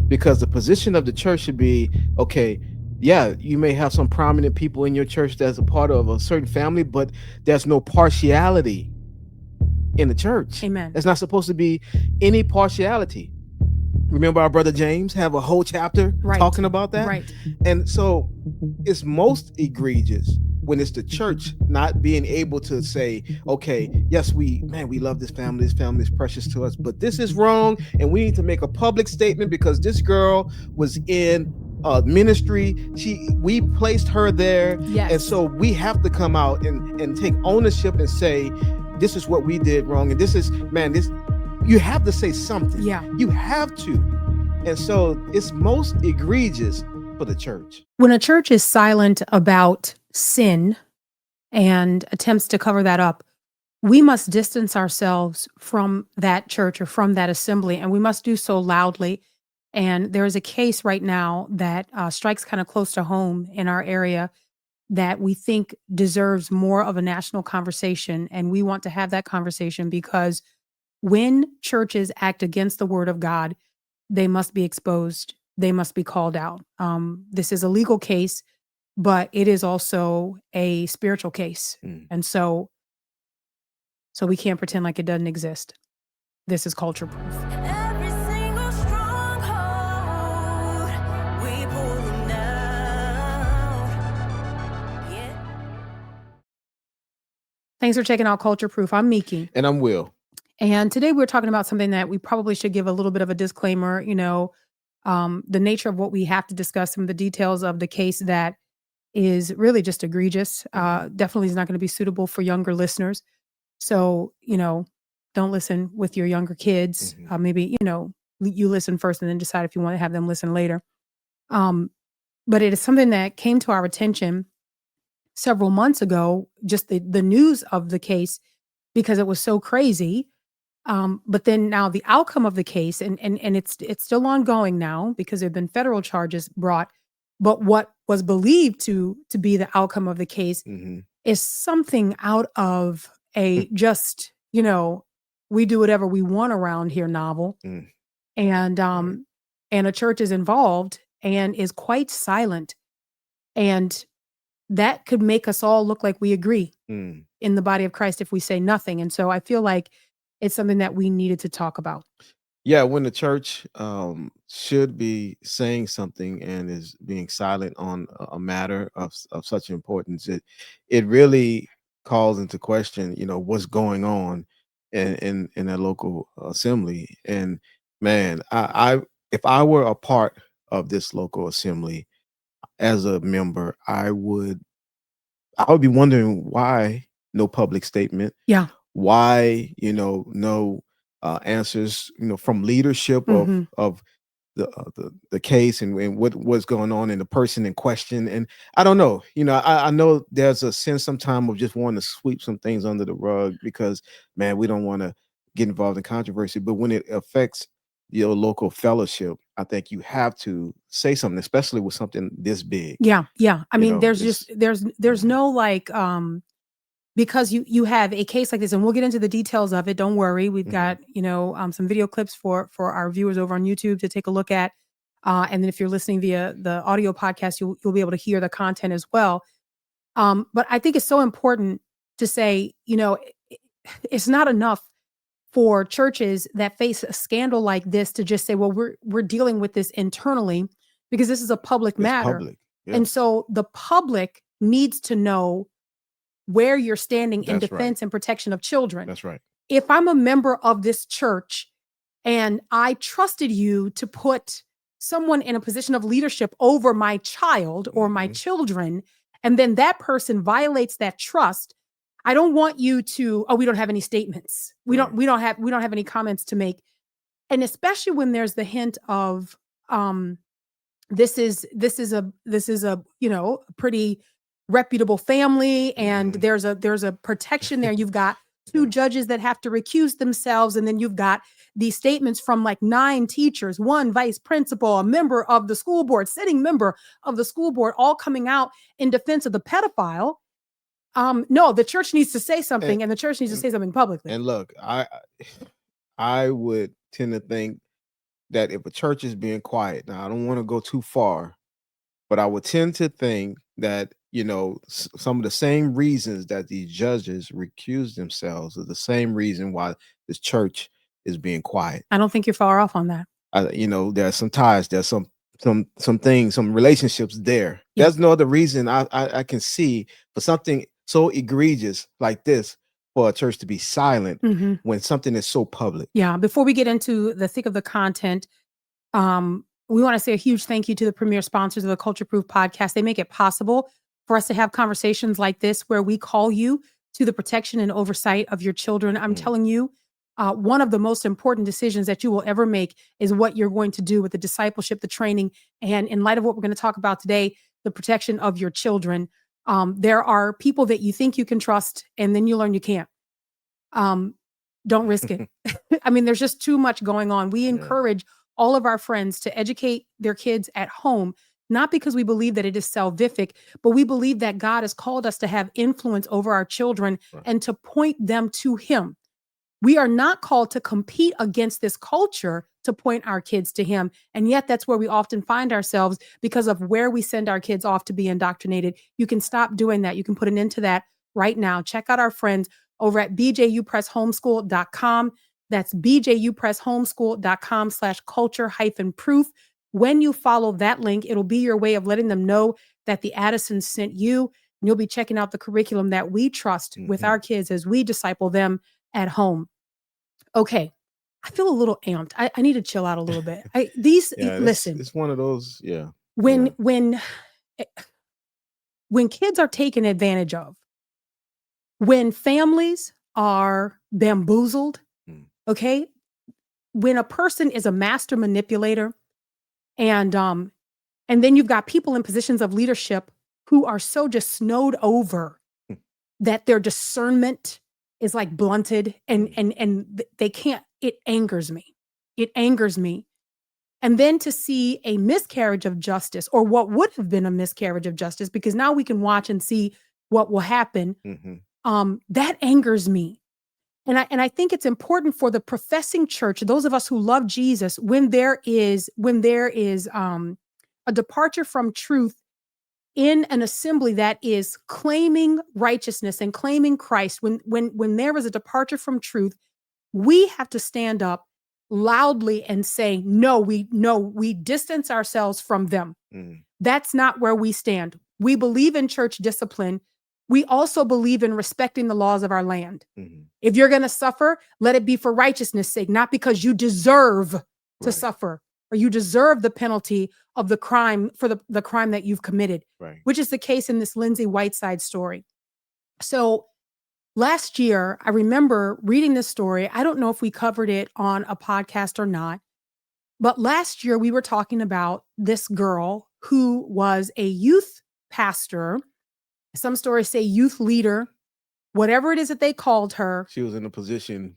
because the position of the church should be, okay, yeah, you may have some prominent people in your church that's a part of a certain family, but there's no partiality in the church. Amen. There's not supposed to be any partiality. Remember our brother James have a whole chapter Right. talking about that. Right. And so it's most egregious when it's the church not being able to say, okay, yes, we love this family is precious to us, but this is wrong, and we need to make a public statement because this girl was in ministry. We placed her there. Yes. And so we have to come out and take ownership and say, this is what we did wrong, and this is, man, this, you have to say something. Yeah. You have to. And so it's most egregious for the church. When a church is silent about sin and attempts to cover that up, we must distance ourselves from that church or from that assembly, and we must do so loudly. And there is a case right now that strikes kind of close to home in our area that we think deserves more of a national conversation. And we want to have that conversation because when churches act against the word of God, they must be exposed. They must be called out. This is a legal case, but it is also a spiritual case. And so we can't pretend like it doesn't exist. This is culture proof. Every single stronghold, we pull them down. Yeah. Thanks for checking out Culture Proof. I'm Miki. And I'm Will. And today we're talking about something that we probably should give a little bit of a disclaimer, the nature of what we have to discuss, some of the details of the case that is really just egregious. Definitely is not going to be suitable for younger listeners. So, don't listen with your younger kids. Maybe, you listen first and then decide if you want to have them listen later. But it is something that came to our attention several months ago, just the news of the case, because it was so crazy. But then now the outcome of the case, and it's still ongoing now because there have been federal charges brought. But what was believed to be the outcome of the case is something out of a just, we do whatever we want around here novel. And a church is involved and is quite silent. And that could make us all look like we agree in the body of Christ if we say nothing. And so I feel like it's something that we needed to talk about. Yeah, when the church should be saying something and is being silent on a matter of such importance, it really calls into question, what's going on in a local assembly. And man, I if I were a part of this local assembly as a member, I would be wondering why no public statement. Yeah. Why, no answers, from leadership of the case and what's going on in the person in question. And I don't know, I know there's a sense sometimes of just wanting to sweep some things under the rug because, man, we don't want to get involved in controversy. But when it affects your local fellowship, I think you have to say something, especially with something this big. Yeah. I mean, there's no because you have a case like this, and we'll get into the details of it. Don't worry. We've got, some video clips for our viewers over on YouTube to take a look at. And then if you're listening via the audio podcast, you'll be able to hear the content as well. But I think it's so important to say, it's not enough for churches that face a scandal like this to just say, well, we're dealing with this internally because this is a public matter. Public. Yeah. And so the public needs to know where you're standing in defense and protection of children. That's right. If I'm a member of this church and I trusted you to put someone in a position of leadership over my child or my children, and then that person violates that trust, I don't want you to, we don't have any statements. We don't have any comments to make. And especially when there's the hint of this is a pretty reputable family, and there's a protection there. You've got two judges that have to recuse themselves, and then you've got these statements from like 9 teachers, 1 vice principal, a member of the school board, sitting member of the school board, all coming out in defense of the pedophile. No, the church needs to say something, and the church needs to say something publicly. And look, I would tend to think that if a church is being quiet, now I don't want to go too far, but I would tend to think that, some of the same reasons that these judges recuse themselves are the same reason why this church is being quiet. I don't think you're far off on that. There are some ties, there's some things, some relationships there. Yeah. There's no other reason I can see for something so egregious like this for a church to be silent hmm when something is so public. Yeah. Before we get into the thick of the content, we want to say a huge thank you to the premier sponsors of the Culture Proof podcast. They make it possible for us to have conversations like this where we call you to the protection and oversight of your children. I'm Mm. telling you, one of the most important decisions that you will ever make is what you're going to do with the discipleship, the training, and in light of what we're going to talk about today, the protection of your children. There are people that you think you can trust, and then you learn you can't. Don't risk it. I mean, there's just too much going on. We Yeah. encourage all of our friends to educate their kids at home, not because we believe that it is salvific, but we believe that God has called us to have influence over our children Right. and to point them to Him. We are not called to compete against this culture to point our kids to Him. And yet that's where we often find ourselves because of where we send our kids off to be indoctrinated. You can stop doing that. You can put an end to that right now. Check out our friends over at bjupresshomeschool.com. That's bjupresshomeschool.com/culture-proof. When you follow that link, it'll be your way of letting them know that the Addisons sent you. And you'll be checking out the curriculum that we trust with Mhm. our kids as we disciple them at home. Okay. I feel a little amped. I need to chill out a little bit. Yeah, Listen, it's one of those. Yeah, when yeah. eh, when kids are taken advantage of, when families are bamboozled, Mm. okay? When a person is a master manipulator and then you've got people in positions of leadership who are so just snowed over Mm. that their discernment is like blunted and Mm. they can't. It angers me. It angers me. And then to see a miscarriage of justice, or what would have been a miscarriage of justice, because now we can watch and see what will happen. Mhm. That angers me. And I think it's important for the professing church, those of us who love Jesus, when there is a departure from truth in an assembly that is claiming righteousness and claiming Christ, when there is a departure from truth, we have to stand up loudly and say, no, we distance ourselves from them. Mm. That's not where we stand. We believe in church discipline. We also believe in respecting the laws of our land. Mhm. If you're going to suffer, let it be for righteousness' sake, not because you deserve to Right. suffer or you deserve the penalty of the crime for the crime that you've committed, Right. which is the case in this Lindsay Whiteside story. So last year, I remember reading this story. I don't know if we covered it on a podcast or not, but last year we were talking about this girl who was a youth pastor. Some stories say youth leader, whatever it is that they called her. She was in a position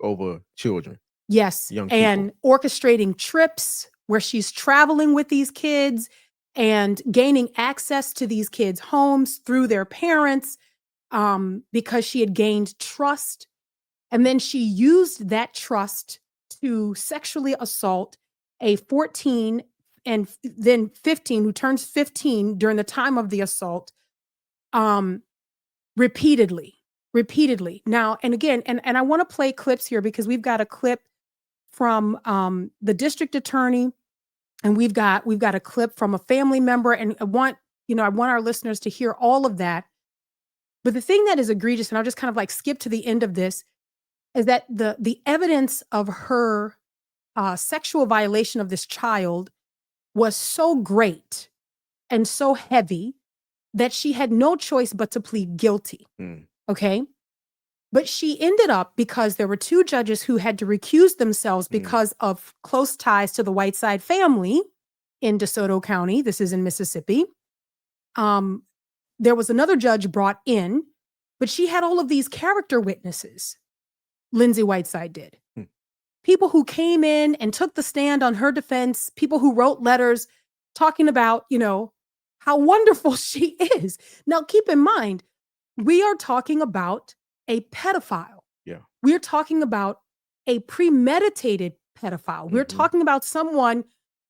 over children, Yes. young And people. orchestrating trips where she's traveling with these kids and gaining access to these kids' homes through their parents because she had gained trust. And then she used that trust to sexually assault a 14 and then 15, who turns 15 during the time of the assault, um, repeatedly. Now, and again, and I want to play clips here because we've got a clip from the district attorney, and we've got a clip from a family member, and I want our listeners to hear all of that. But the thing that is egregious, and I'll just kind of like skip to the end of this, is that the evidence of her sexual violation of this child was so great and so heavy that she had no choice but to plead guilty. Mm. Okay. But she ended up, because there were two judges who had to recuse themselves because of close ties to the Whiteside family in DeSoto County. This is in Mississippi. There was another judge brought in, but she had all of these character witnesses. Lindsay Whiteside did. Mm. People who came in and took the stand on her defense, people who wrote letters talking about, how wonderful she is. Now, keep in mind, we are talking about a pedophile. Yeah. We're talking about a premeditated pedophile. We're Mhm. talking about someone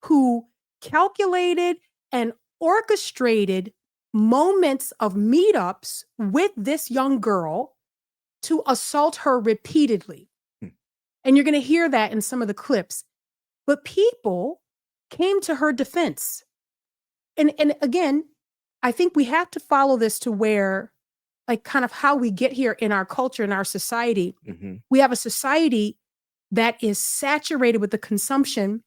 who calculated and orchestrated moments of meetups with this young girl to assault her repeatedly. Hmm. And you're going to hear that in some of the clips. But people came to her defense. And again, I think we have to follow this to where, like, kind of how we get here in our culture, in our society. Mhm. We have a society that is saturated with the consumption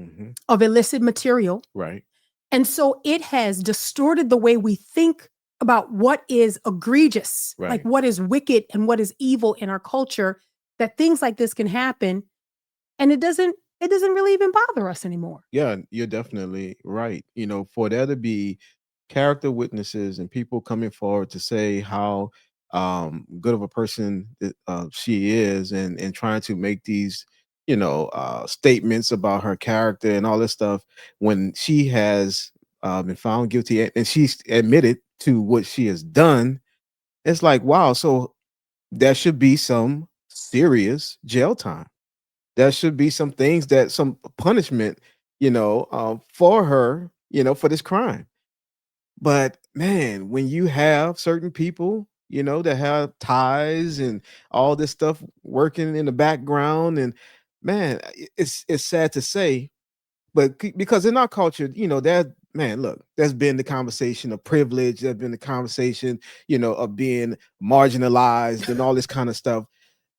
Mhm. of illicit material. Right. And so it has distorted the way we think about what is egregious, like Right. what is wicked and what is evil in our culture, that things like this can happen. And it doesn't really even bother us anymore. Yeah, you're definitely right. For there to be character witnesses and people coming forward to say how good of a person that, she is, and trying to make these, statements about her character and all this stuff when she has been found guilty and she's admitted to what she has done. It's like, wow, so there should be some serious jail time. There should be some things that some punishment, for her, for this crime. But man, when you have certain people, that have ties and all this stuff working in the background, and man, it's sad to say, but because in our culture, that man, look, there's been the conversation of privilege, there's been the conversation, of being marginalized and all this kind of stuff.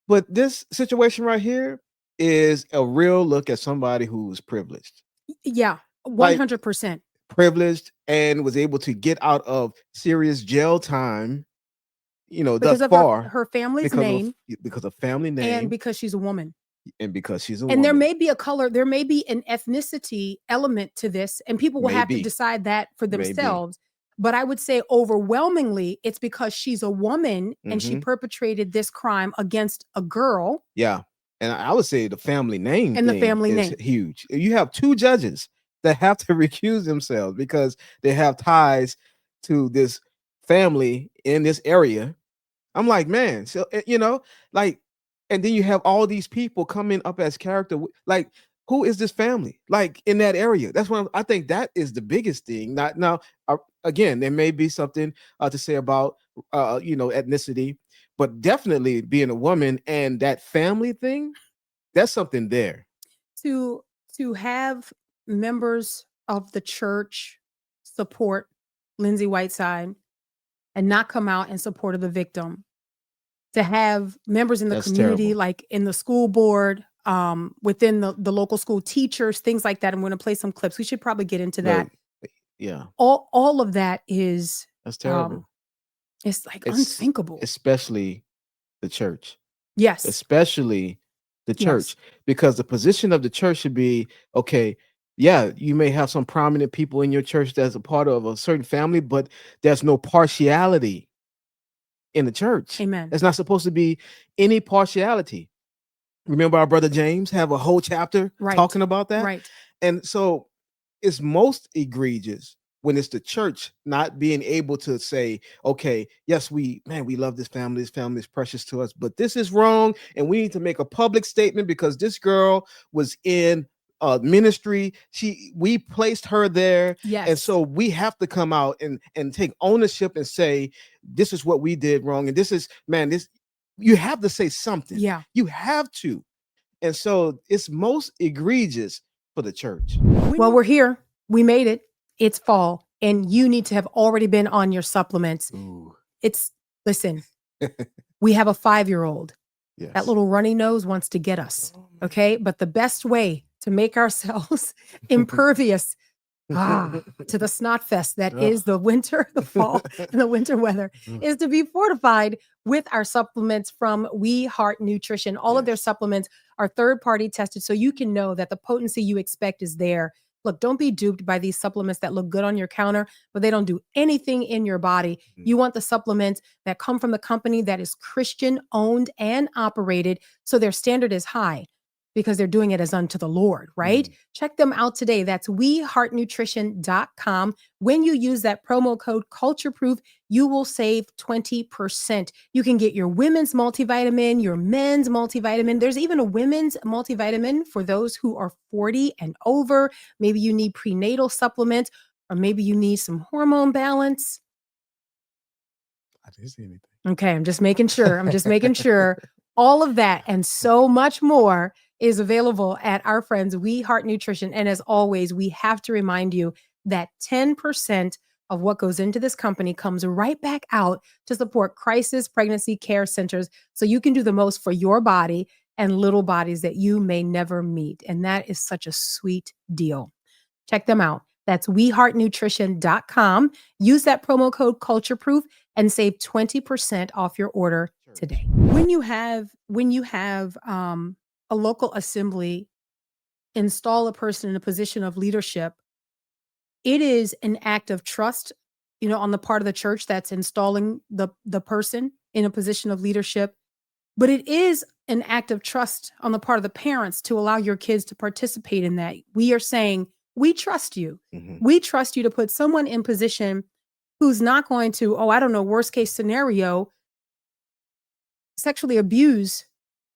But this situation right here is a real look at somebody who's privileged. Yeah, Like 100%. privileged and was able to get out of serious jail time, thus Because of her far her family's because of name because of family and name because she's a woman. and because she's a And there woman. may be there may be an ethnicity element to this, and people will have to Maybe, decide that for maybe. themselves. But I would say overwhelmingly, it's because she's a woman and she Hmm. perpetrated this crime against a girl Yeah. And I would say the family name and the thing family is name. huge. You have two judges that have to recuse themselves because they have ties to this family in this area. I'm like, man, so like, and then you have all these people coming up as character. Like, who is this family? Like in that area. That's what I think that is the biggest thing. Not now. Again, there may be something to say about ethnicity, but definitely being a woman and that family thing. That's something there. To to have members of the church support Lindsay Whiteside and not come out in support of the victim, to have members in the That's community, terrible. like in the school board, within the local school teachers, things like that. I'm going to play some clips. We should probably get into that. Look, yeah, All of that is, that's um, terrible. it's like It's unthinkable. especially the church. Yes, Especially the yes, church, because the position of the church should be okay. Yeah, you may have some prominent people in your church that's a part of a certain family, but there's no partiality in the church. amen. There's not supposed to be any partiality. Remember our brother James have a whole chapter Right, talking about that. right. And so it's most egregious when it's the church not being able to say, okay, yes, we love this family is precious to us, but this is wrong, and we need to make a public statement because this girl was in ministry. We placed her there, and Yes, so we have to come out and take ownership and say, this is what we did wrong, and this is, man, this, you have to say something. yeah. You have to. And so it's most egregious for the church. Well, we're here. We made it. It's fall, and you need to have already been on your supplements. Ooh. It's Listen, we have a 5-year-old. That Yes. little runny nose wants to get us. Oh, man. Okay. But the best way to make ourselves impervious to the snot fest that Ugh. is the winter, the fall, and the winter weather is to be fortified with our supplements from We Heart Nutrition. All of their Yes. supplements are third party tested so you can know that the potency you expect is there. Look, don't be duped by these supplements that look good on your counter, but they don't do anything in your body. Mhm. You want the supplements that come from the company that is Christian owned and operated, so their standard is high. because they're doing it as unto the Lord, right? Check them out today. That's weheartnutrition.com. When you use that promo code CULTUREPROOF, you will save 20%. You can get your women's multivitamin, your men's multivitamin. There's even a women's multivitamin for those who are 40 and over. Maybe you need prenatal supplements, or maybe you need some hormone balance. I didn't see anything. Okay, I'm just making sure. All of that and so much more is available at our friends We Heart Nutrition. And as always, we have to remind you that 10% of what goes into this company comes right back out to support crisis pregnancy care centers so you can do the most for your body and little bodies that you may never meet. And that is such a sweet deal. Check them out. That's weheartnutrition.com. Use that promo code CULTUREPROOF and save 20% off your order today. When you have a local assembly install a person in a position of leadership, it is an act of trust, on the part of the church that's installing the person in a position of leadership. But it is an act of trust on the part of the parents to allow your kids to participate in that. We are saying, we trust you. We trust you to put someone in position who's not going to, worst case scenario, sexually abuse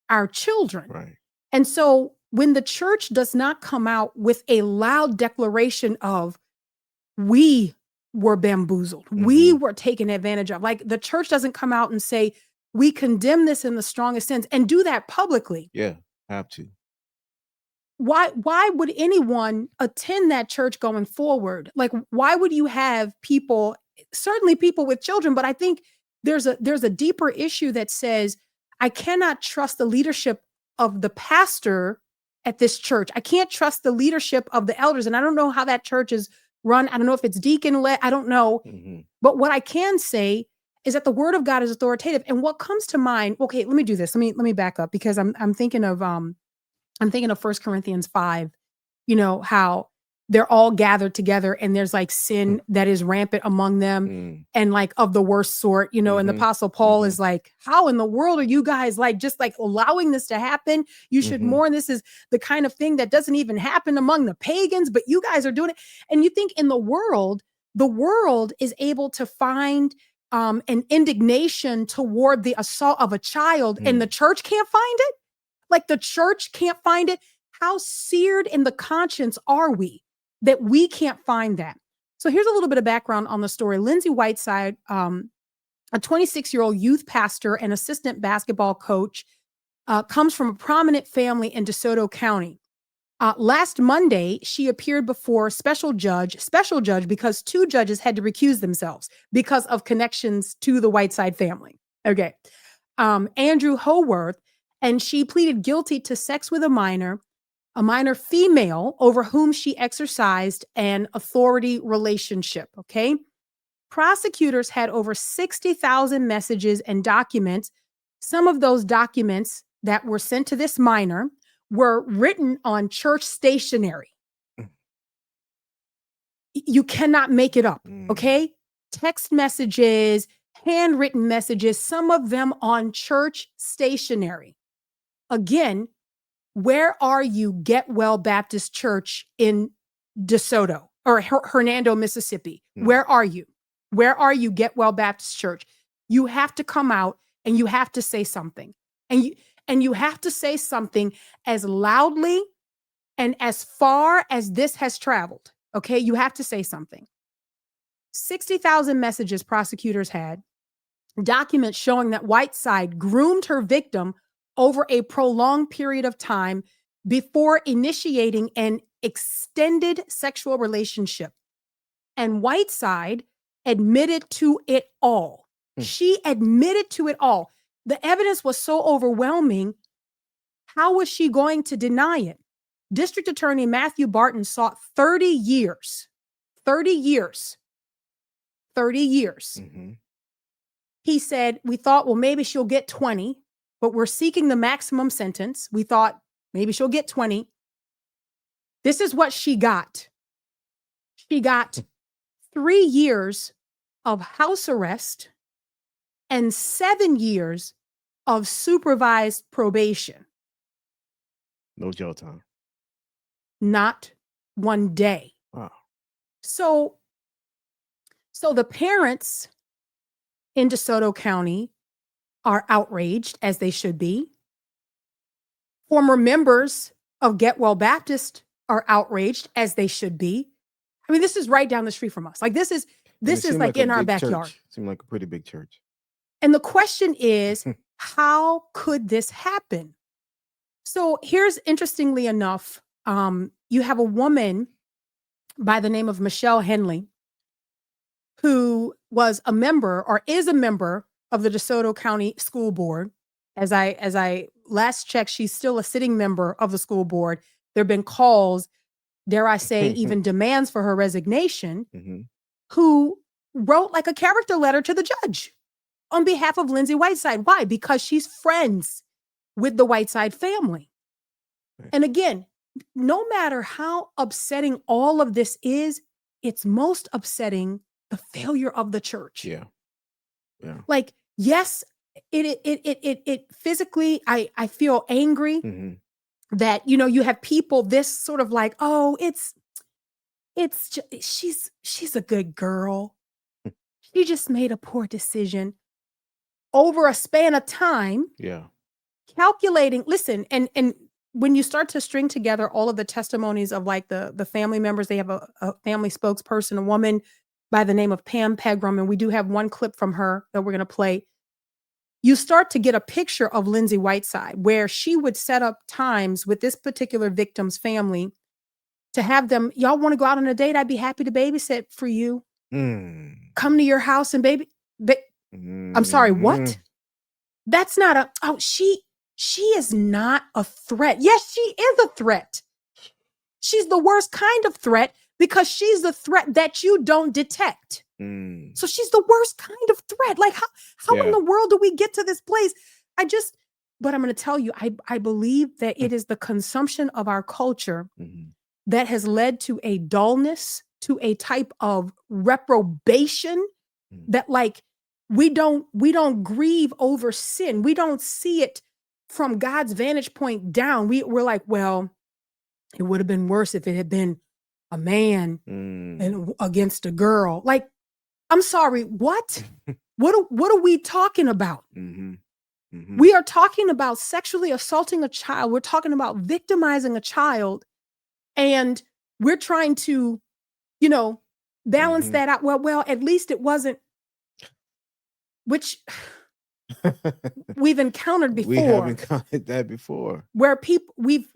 our children. Right. And so when the church does not come out with a loud declaration of, we were bamboozled, we were taken advantage of, like the church doesn't come out and say, we condemn this in the strongest sense and do that publicly. Yeah, have to. Why would anyone attend that church going forward? Like, why would you have people, certainly people with children, but I think there's a deeper issue that says, I cannot trust the leadership of the pastor at this church. I can't trust the leadership of the elders. And I don't know how that church is run. I don't know if it's deacon-led. I don't know. But what I can say is that the word of God is authoritative. And what comes to mind, okay, let me do this. Let me back up, because I'm thinking of 1 Corinthians 5, how they're all gathered together and there's like sin that is rampant among them and like of the worst sort, and the Apostle Paul is like, how in the world are you guys like just like allowing this to happen? You should mourn. This is the kind of thing that doesn't even happen among the pagans, but you guys are doing it. And you think in the world is able to find an indignation toward the assault of a child and the church can't find it? Like the church can't find it? How seared in the conscience are we that we can't find that? So here's a little bit of background on the story. Lindsay Whiteside, a 26-year-old youth pastor and assistant basketball coach, comes from a prominent family in DeSoto County. Last Monday, she appeared before special judge, because 2 judges had to recuse themselves because of connections to the Whiteside family. Okay. Andrew Howarth, and she pleaded guilty to sex with a minor female over whom she exercised an authority relationship. Okay. Prosecutors had over 60,000 messages and documents. Some of those documents that were sent to this minor were written on church stationery. You cannot make it up. Okay. Text messages, handwritten messages, some of them on church stationery. Again, where are you, Get Well Baptist Church in DeSoto or Hernando, Mississippi? Where are you? Where are you, Get Well Baptist Church? You have to come out and you have to say something. And you have to say something as loudly and as far as this has traveled. Okay, you have to say something. 60,000 messages prosecutors had, documents showing that Whiteside groomed her victim over a prolonged period of time before initiating an extended sexual relationship. And Whiteside admitted to it all. She admitted to it all. The evidence was so overwhelming. How was she going to deny it? District Attorney Matthew Barton sought 30 years. 30 years. 30 years. He said, we thought, well, maybe she'll get 20. But we're seeking the maximum sentence. We thought maybe she'll get 20. This is what she got. She got 3 years of house arrest and 7 years of supervised probation. No jail time. Not one day. Wow. So the parents in DeSoto County are outraged, as they should be. Former members of Get Well Baptist are outraged, as they should be. I mean, this is right down the street from us. Like this is And it seemed like like a in our big backyard. church. Seemed like a pretty big church. And the question is, how could this happen? So here's, interestingly enough, you have a woman by the name of Michelle Henley, who was a member or is a member of the DeSoto County School Board. As I last checked, she's still a sitting member of the school board. There have been calls, dare I say, even demands for her resignation, Mhm. who wrote like a character letter to the judge on behalf of Lindsay Whiteside. Why? Because she's friends with the Whiteside family. Right. And again, no matter how upsetting all of this is, it's most upsetting the failure of the church. Yeah. Yeah. Like, yes, it physically, I feel angry Mhm. that, you know, you have people this sort of like, oh, she's a good girl. She just made a poor decision over a span of time, Yeah. calculating. Listen, and when you start to string together all of the testimonies of like the family members, they have a family spokesperson, a woman by the name of Pam Pegram, and we do have one clip from her that we're going to play. You start to get a picture of Lindsay Whiteside, where she would set up times with this particular victim's family to have them, y'all want to go out on a date? I'd be happy to babysit for you. Mm. Come to your house and I'm sorry, what? Mhm. That's not she is not a threat. Yes, she is a threat. She's the worst kind of threat because she's the threat that you don't detect. Mm. So she's the worst kind of threat. Like how in Yeah. the world do we get to this place? But I'm going to tell you, I believe that it is the consumption of our culture Mhm. that has led to a dullness, to a type of reprobation Mm. that like we don't grieve over sin. We don't see it from God's vantage point down. We're like, well, it would have been worse if it had been a man Mm. and against a girl. Like, I'm sorry, what? What are we talking about? Mhm. Mhm. We are talking about sexually assaulting a child. We're talking about victimizing a child. And we're trying to, you know, balance Mhm. that out. Well, at least it wasn't, which we've encountered We haven't before, encountered that before. where people we've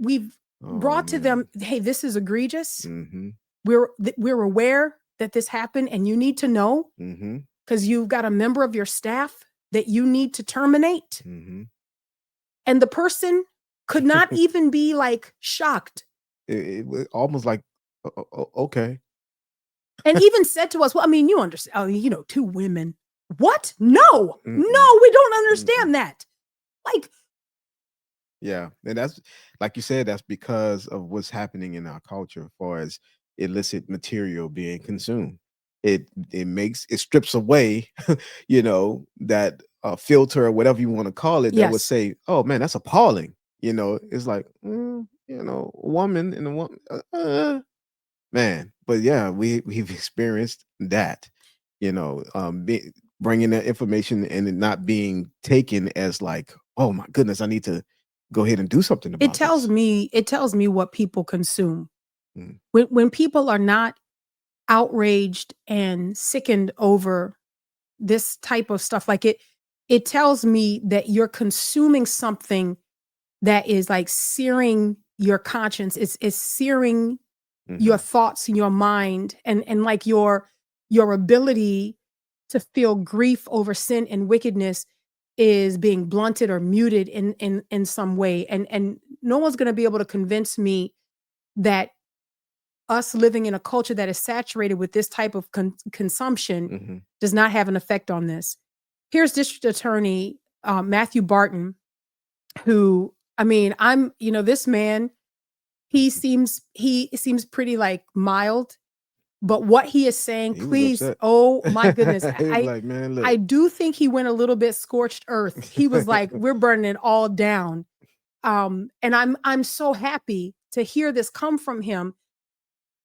Oh brought to them, man. hey, this is egregious. Mhm. We're aware that this happened, and you need to know Mhm. because you've got a member of your staff that you need to terminate. Mhm. And the person could not even be like shocked, It was almost like, okay. and even said to us, well, I mean, you understand, oh, you know, two women. What? No, Mm-mm. no, we don't Mm-mm. understand that. Like, Yeah, and that's like you said, that's because of what's happening in our culture as far as illicit material being consumed. It strips away, that filter or whatever you want to call it that would yes, say, "Oh man, that's appalling." It's like, woman and a woman, man. But yeah, we've experienced that. Bringing that information and it not being taken as like, oh my goodness, I need to go ahead and do something it about tells this. me what people consume. Mm. When people are not outraged and sickened over this type of stuff, like it tells me that you're consuming something that is like searing your conscience. It's searing your Mhm. thoughts in your mind, and like your ability to feel grief over sin and wickedness is being blunted or muted in some way. And no one's going to be able to convince me that us living in a culture that is saturated with this type of consumption Mhm. does not have an effect on this. Here's District Attorney Matthew Barton, who, I mean, this man, he seems pretty like mild, but what he is saying, He was please, upset. oh my goodness, He was I like, man, look. I do think he went a little bit scorched earth. He was like, we're burning it all down. And I'm so happy to hear this come from him.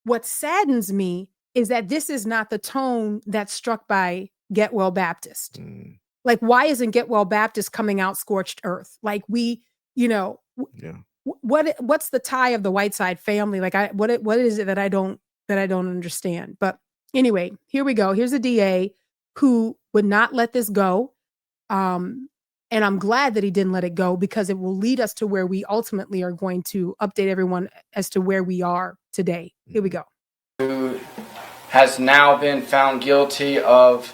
What saddens me is that this is not the tone that's struck by Get Well Baptist. Mm, Like, why isn't Get Well Baptist coming out scorched earth? Like, we, you know, yeah. what's the tie of the Whiteside family? Like, what is it that I don't understand? But anyway, here we go. Here's a DA who would not let this go. And I'm glad that he didn't let it go, because it will lead us to where we ultimately are going to update everyone as to where we are today. Here we go. Who has now been found guilty of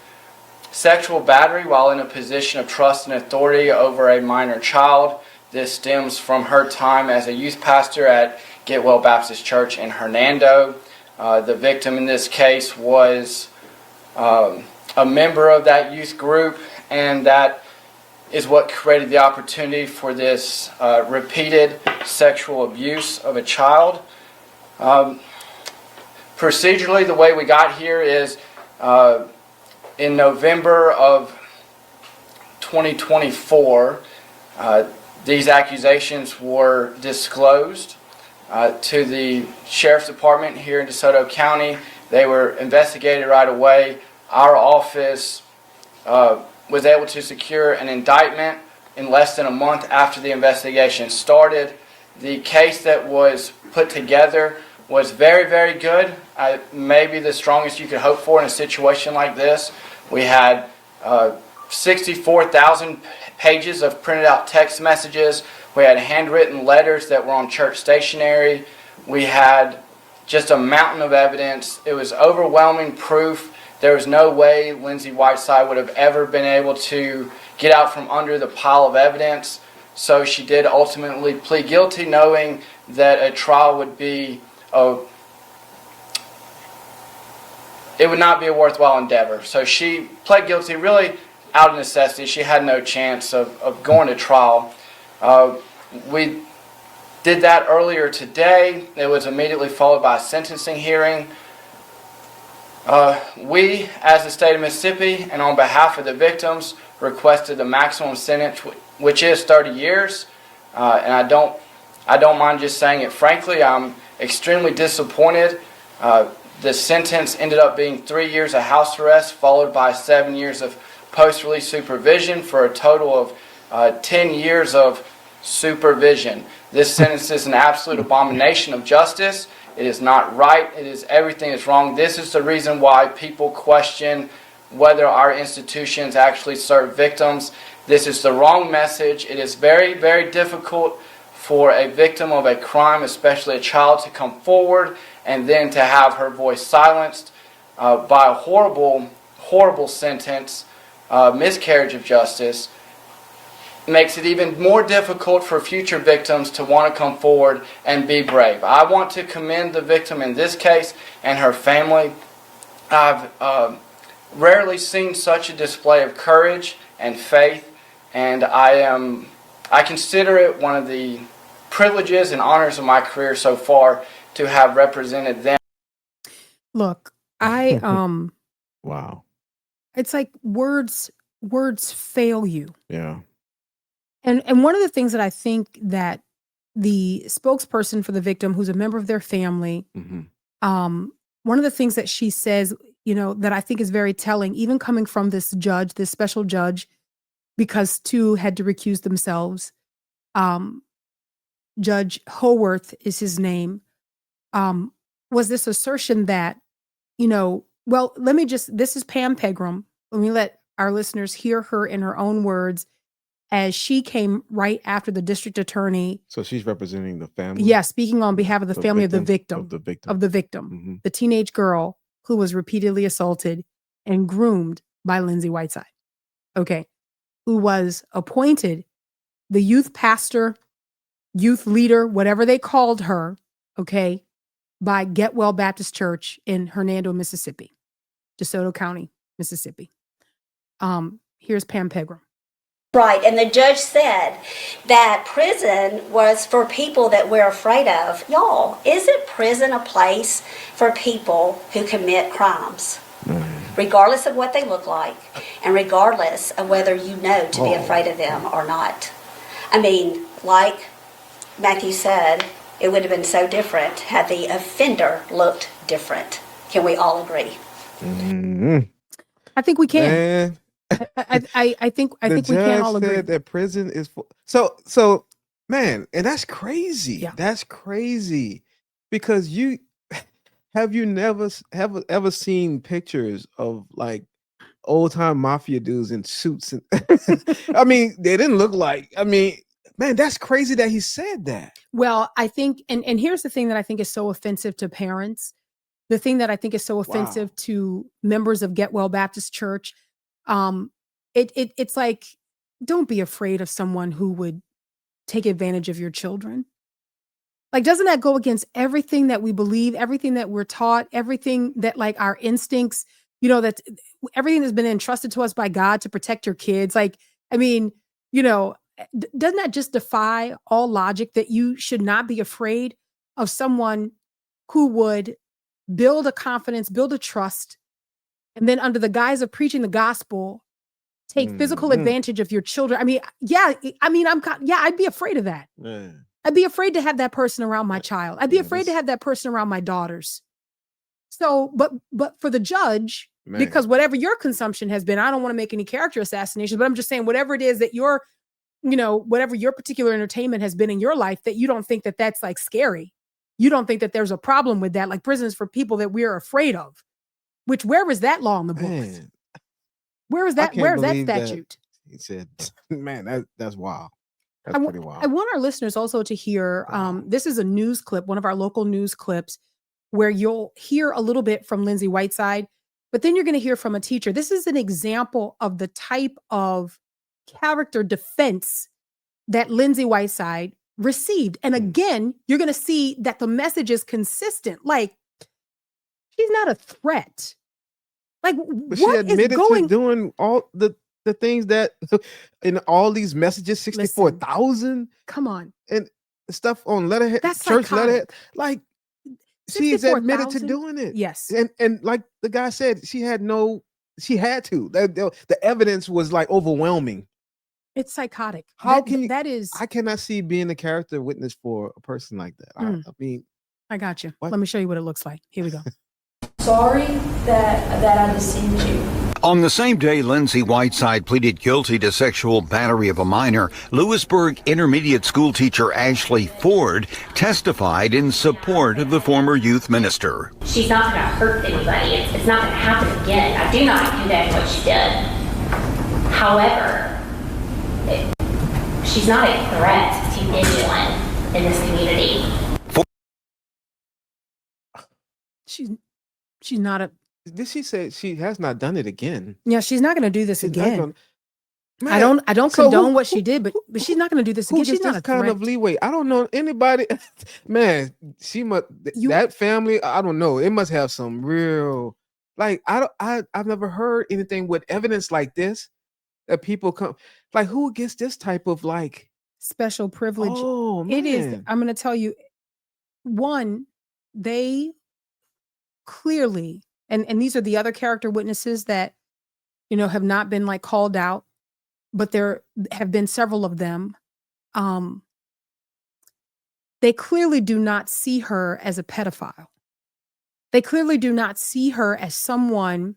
sexual battery while in a position of trust and authority over a minor child. This stems from her time as a youth pastor at Get Well Baptist Church in Hernando. The victim in this case was a member of that youth group, and that is what created the opportunity for this repeated sexual abuse of a child. Procedurally, the way we got here is in November of 2024, these accusations were disclosed to the Sheriff's Department here in DeSoto County. They were investigated right away. Our office was able to secure an indictment in less than a month after the investigation started. The case that was put together was very, very good. Maybe the strongest you could hope for in a situation like this. We had 64,000 pages of printed out text messages. We had handwritten letters that were on church stationery. We had just a mountain of evidence. It was overwhelming proof. There was no way Lindsay Whiteside would have ever been able to get out from under the pile of evidence. So she did ultimately plead guilty, knowing that a trial would be it would not be a worthwhile endeavor. So she pled guilty really out of necessity. She had no chance of going to trial. We did that earlier today. It was immediately followed by a sentencing hearing. We, as the state of Mississippi, and on behalf of the victims, requested the maximum sentence, which is 30 years. And I don't mind just saying it frankly. I'm extremely disappointed. The sentence ended up being 3 years of house arrest, followed by 7 years of post-release supervision, for a total of 10 years of supervision. This sentence is an absolute abomination of justice. It is not right. It is everything that's wrong. This is the reason why people question whether our institutions actually serve victims. This is the wrong message. It is very, very difficult for a victim of a crime, especially a child, to come forward and then to have her voice silenced by a horrible, horrible sentence, miscarriage of justice. Makes it even more difficult for future victims to want to come forward and be brave. I want to commend the victim in this case and her family. I've rarely seen such a display of courage and faith, and I consider it one of the privileges and honors of my career so far to have represented them. Look, I Wow. it's like words fail you. Yeah. And one of the things that I think that the spokesperson for the victim, who's a member of their family, Mm-hmm. one of the things that she says, that I think is very telling, even coming from this judge, this special judge, because two had to recuse themselves. Judge Howarth is his name. Was this assertion that, well, this is Pam Pegram. Let me let our listeners hear her in her own words, as she came right after the district attorney. So she's representing the family. Yeah, speaking on behalf of the family of the victim. Of the victim. Mm-hmm. The teenage girl who was repeatedly assaulted and groomed by Lindsay Whiteside. Okay. Who was appointed the youth pastor, youth leader, whatever they called her, okay, by Get Well Baptist Church in Hernando, Mississippi, DeSoto County, Mississippi. Here's Pam Pegram. Right, and the judge said that prison was for people that we're afraid of. Y'all, isn't prison a place for people who commit crimes? Regardless of what they look like, and regardless of whether you know to be afraid of them or not. I mean, like Matthew said it would have been so different had the offender looked different. Can we all agree? Mhm. I think we can. Man, I think the we can judge all agree. said that prison is for so man, and that's crazy. Yeah. That's crazy because have you never have ever seen pictures of like old time mafia dudes in suits and I mean, they didn't look like, I mean, man, that's crazy that he said that. Well, I think, and here's the thing that I think is so offensive to parents. The thing that I think is so offensive Wow. to members of Get Well Baptist Church, um, it's like, don't be afraid of someone who would take advantage of your children. Like, doesn't that go against everything that we believe, everything that we're taught, everything that like our instincts, that everything that's been entrusted to us by God to protect your kids? Like, I mean, doesn't that just defy all logic that you should not be afraid of someone who would build a confidence, build a trust, and then under the guise of preaching the gospel, take physical Mhm. advantage of your children? I mean, I'd be afraid of that. Man, I'd be afraid to have that person around my child. I'd be yeah, afraid to this have that person around my daughters. So, but for the judge, man. because whatever your consumption has been, I don't want to make any character assassinations, but I'm just saying whatever it is that whatever your particular entertainment has been in your life, that you don't think that that's like scary. You don't think that there's a problem with that, like prisons for people that we're afraid of. Which, where is that law in the books? Man, Where is I that? Where can't is that believe that statute? he said, man, that's wild. I That's wa- pretty I wild. want our listeners also to hear. Wow. This is a news clip, one of our local news clips, where you'll hear a little bit from Lindsay Whiteside, but then you're going to hear from a teacher. This is an example of the type of character defense that Lindsay Whiteside received. And Mm. again, you're going to see that the message is consistent. Like, she's not a threat. Like, But she what is admitted to going? doing all the things that in all these messages, Listen, 64,000 come on. and stuff on letterhead, That's church letterhead. psychotic. Like she's admitted to 64,000? doing it. Yes. And like the guy said, she had to. The evidence was like overwhelming. It's psychotic. How can you That is, I cannot see being a character witness for a person like that. I mean, I got you. What? Let me show you what it looks like. Here we go. Sorry that I deceived you. On the same day Lindsay Whiteside pleaded guilty to sexual battery of a minor, Lewisburg intermediate school teacher Ashley Ford testified in support of the former youth minister. She's not going to hurt anybody. It's not going to happen again. I do not condemn what she did. However, she's not a threat to anyone in this community. She's not a, did she say she has not done it again? yeah, she's not going to do this She's not again. gonna- I Man, don't so condone who- what she did, but she's not going to do this who again. gets She's not this a kind threat. of leeway? I don't know anybody. Man, she must that family. I don't know. It must have some real, like I've never heard anything with evidence like this that people come like who gets this type of like Special privilege. oh man. It is. I'm going to tell you, one, they clearly, and these are the other character witnesses that, have not been like called out, but there have been several of them. They clearly do not see her as a pedophile. They clearly do not see her as someone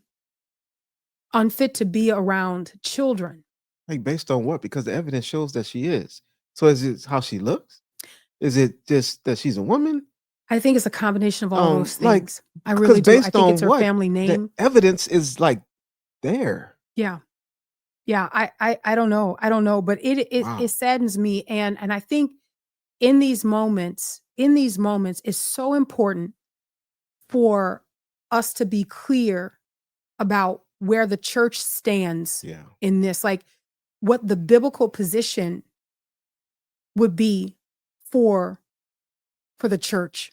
unfit to be around children. Like based on what? Because the evidence shows that she is. So is it how she looks? Is it just that she's a woman? I think it's a combination of all those like, things. I really do. I based think on it's her what? family name. The evidence is like there. Yeah. Yeah. I don't know. I don't know. But Wow. it saddens me. And I think in these moments, it's so important for us to be clear about where the church stands Yeah. in this, like what the biblical position would be for the church.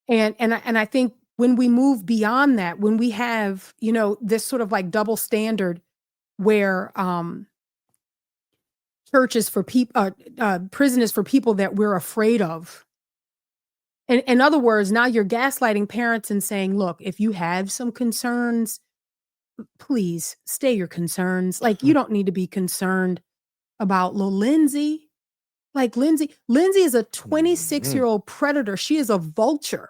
And I think when we move beyond that, when we have, this sort of like double standard where church is for people, prison is for people that we're afraid of. And in other words, now you're gaslighting parents and saying, look, if you have some concerns, please stay your concerns. Like, you don't need to be concerned about little Lindsay. Like Lindsay is a 26-year-old predator. She is a vulture.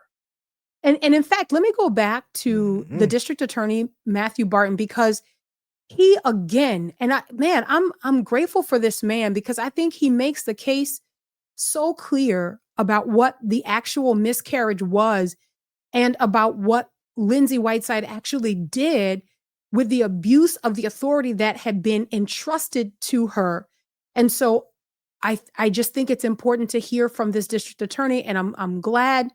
And in fact, let me go back to the district attorney, Matthew Barton, because he again, and I'm grateful for this man because I think he makes the case so clear about what the actual miscarriage was and about what Lindsay Whiteside actually did with the abuse of the authority that had been entrusted to her. And so I just think it's important to hear from this district attorney, and I'm glad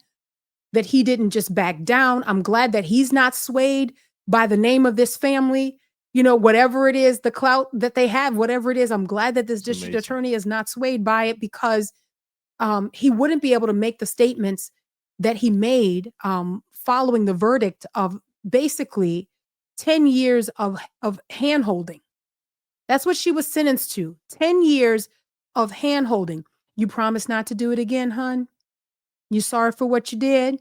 that he didn't just back down. I'm glad that he's not swayed by the name of this family. You know, whatever it is, the clout that they have, whatever it is, I'm glad that this district attorney is not swayed by it because he wouldn't be able to make the statements that he made following the verdict of basically 10 years of hand-holding. That's what she was sentenced to, 10 years of hand-holding. You promise not to do it again, hun? You sorry for what you did? At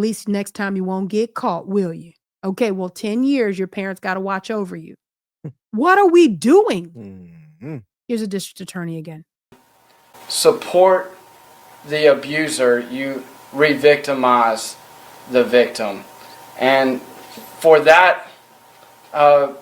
least next time you won't get caught, will you? Okay, well, 10 years, your parents got to watch over you. What are we doing? Here's a district attorney again. Support the abuser, you re-victimize the victim. And for that, that's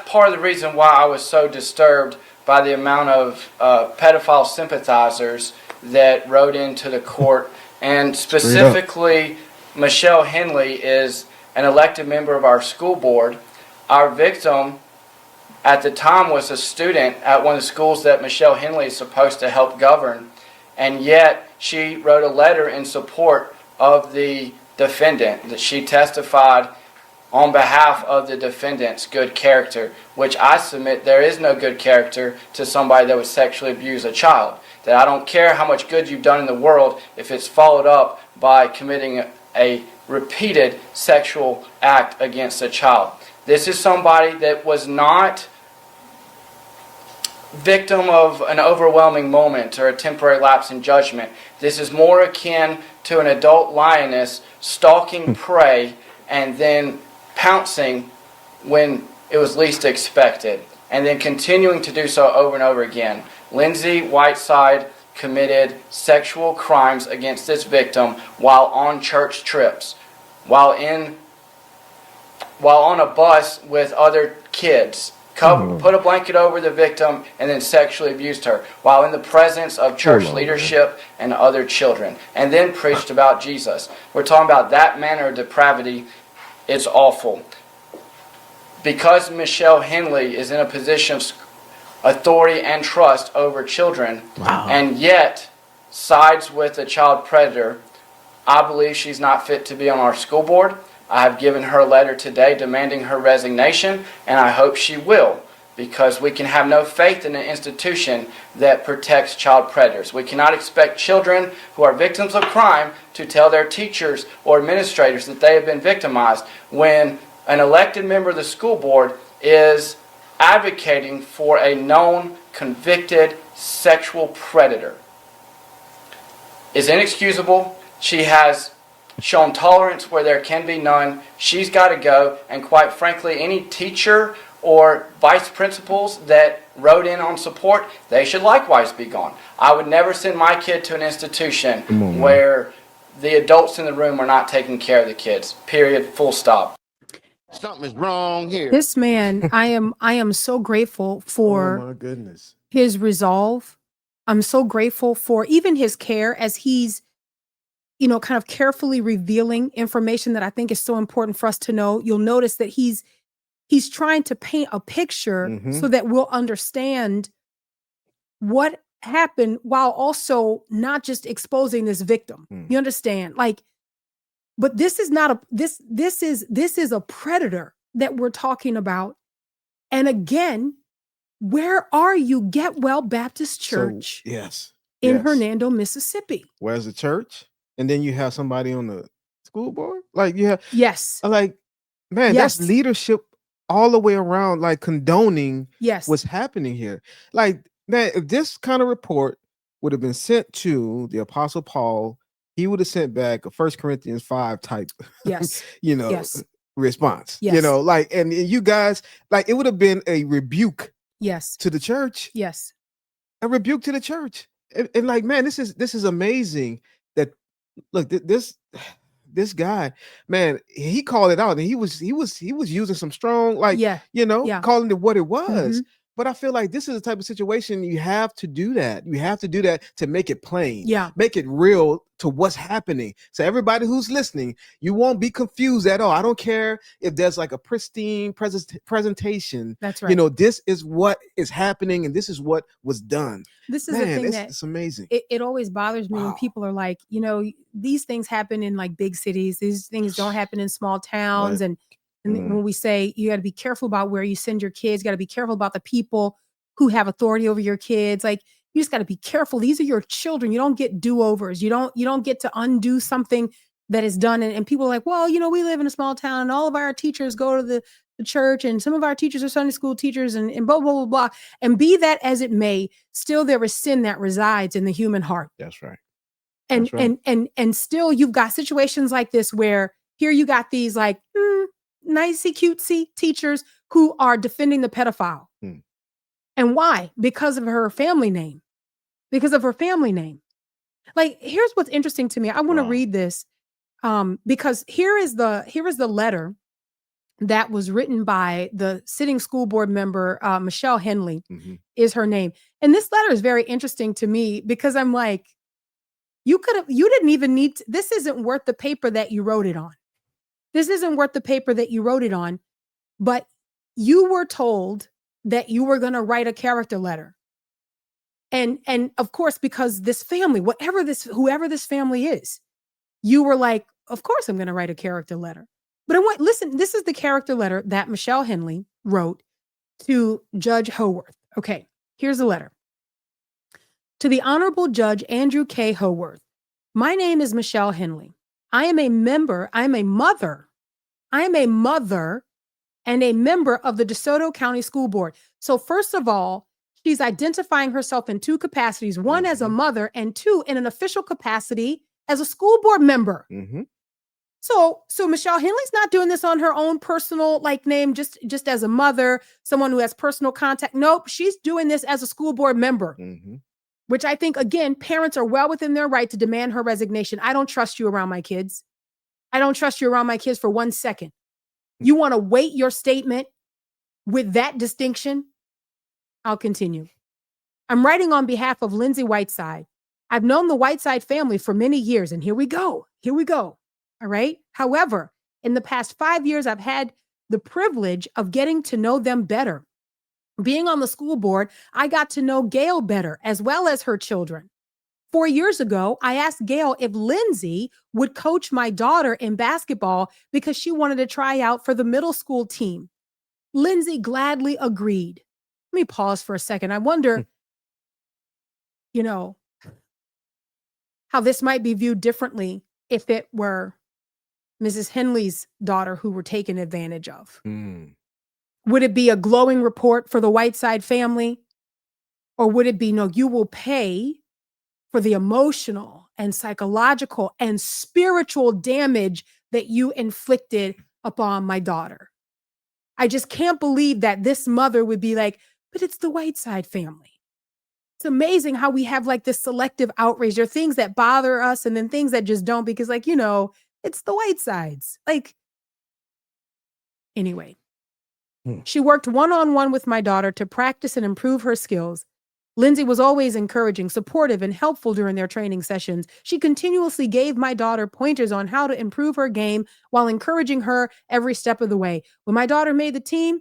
part of the reason why I was so disturbed by the amount of pedophile sympathizers that wrote into the court. And specifically, Michelle Henley is an elected member of our school board. Our victim at the time was a student at one of the schools that Michelle Henley is supposed to help govern. And yet she wrote a letter in support of the defendant, that she testified on behalf of the defendant's good character, which I submit there is no good character to somebody that would sexually abuse a child. That I don't care how much good you've done in the world if it's followed up by committing a repeated sexual act against a child. This is somebody that was not victim of an overwhelming moment or a temporary lapse in judgment. This is more akin to an adult lioness stalking prey and then pouncing when it was least expected, and then continuing to do so over and over again. Lindsay Whiteside committed sexual crimes against this victim while on church trips, while on a bus with other kids. Put a blanket over the victim and then sexually abused her while in the presence of church leadership and other children, and then preached about Jesus. We're talking about that manner of depravity. It's awful. Because Michelle Henley is in a position of authority and trust over children, and yet sides with a child predator, I believe she's not fit to be on our school board. I have given her a letter today demanding her resignation, and I hope she will, because we can have no faith in an institution that protects child predators. We cannot expect children who are victims of crime to tell their teachers or administrators that they have been victimized when an elected member of the school board is advocating for a known convicted sexual predator. It's inexcusable. She has shown tolerance where there can be none. She's got to go, and quite frankly, any teacher or vice principals that wrote in on support, they should likewise be gone. I would never send my kid to an institution where the adults in the room are not taking care of the kids. Period. Full stop. Something is wrong here. This man, I am so grateful for my goodness, his resolve. I'm so grateful for even his care as he's, kind of carefully revealing information that I think is so important for us to know. You'll notice that he's trying to paint a picture so that we'll understand what happened while also not just exposing this victim. You understand? But this is not this is a predator that we're talking about. And again, where are you? Get Well Baptist Church in Hernando, Mississippi. Where's the church? And then you have somebody on the school board? Man, that's leadership all the way around, condoning what's happening here. Man, if this kind of report would have been sent to the Apostle Paul, he would have sent back a 1 Corinthians 5 type, response. And you guys, it would have been a rebuke to the church. Yes. a rebuke to the church. And like, man, this is amazing that look this guy, man, he called it out, and he was using some strong, like, Yeah. Yeah. calling it what it Mhm. was. But I feel like this is the type of situation you have to do that. You have to do that to make it plain, Yeah. make it real to what's happening. So everybody who's listening, you won't be confused at all. I don't care if there's like a pristine presentation. That's right. This is what is happening, and this is what was done. This is the Man, thing it's, that it's amazing. it always bothers me when Wow. people are like, these things happen in like big cities. These things don't happen in small towns. Right. And Mm. when we say you got to be careful about where you send your kids, you got to be careful about the people who have authority over your kids. Like, you just got to be careful. These are your children. You don't get do-overs. You don't get to undo something that is done. And people are like, well, we live in a small town and all of our teachers go to the church, and some of our teachers are Sunday school teachers, and blah, blah, blah, blah. And be that as it may, still there is sin that resides in the human heart. That's right. And That's right. and still you've got situations like this where here you got these like nicey cutesy teachers who are defending the pedophile. Hmm. And why? Because of her family name. Because of her family name. Like, here's what's interesting to me. I want to Wow. read this because here is the letter that was written by the sitting school board member, Michelle Henley Mhm. is her name. And this letter is very interesting to me because I'm like, you didn't even need to, this isn't worth the paper that you wrote it on. This isn't worth the paper that you wrote it on, but you were told that you were going to write a character letter. And of course, because this family, whoever this family is, you were like, of course I'm going to write a character letter. But listen, this is the character letter that Michelle Henley wrote to Judge Howarth. Okay, here's the letter. To the Honorable Judge Andrew K. Howarth, my name is Michelle Henley. I am a mother and a member of the DeSoto County School Board. So first of all, she's identifying herself in two capacities, one as a mother and two in an official capacity as a school board member. Mm-hmm. So Michelle Henley's not doing this on her own personal name, just as a mother, someone who has personal contact. Nope, she's doing this as a school board member, Mm-hmm. which I think, again, parents are well within their right to demand her resignation. I don't trust you around my kids. I don't trust you around my kids for 1 second. You want to weight your statement with that distinction? I'll continue. I'm writing on behalf of Lindsay Whiteside. I've known the Whiteside family for many years, and here we go. All right. However, in the past 5 years, I've had the privilege of getting to know them better. Being on the school board, I got to know Gail better, as well as her children. 4 years ago, I asked Gail if Lindsay would coach my daughter in basketball because she wanted to try out for the middle school team. Lindsay gladly agreed. Let me pause for a second. I wonder, how this might be viewed differently if it were Mrs. Henley's daughter who were taken advantage of. Mm. Would it be a glowing report for the Whiteside family? Or would it be, no, you will pay for the emotional and psychological and spiritual damage that you inflicted upon my daughter? I just can't believe that this mother would be like, but it's the Whiteside family. It's amazing how we have this selective outrage. There are things that bother us and then things that just don't because it's the Whitesides. Anyway, she worked one-on-one with my daughter to practice and improve her skills. Lindsay was always encouraging, supportive, and helpful during their training sessions. She continuously gave my daughter pointers on how to improve her game while encouraging her every step of the way. When my daughter made the team,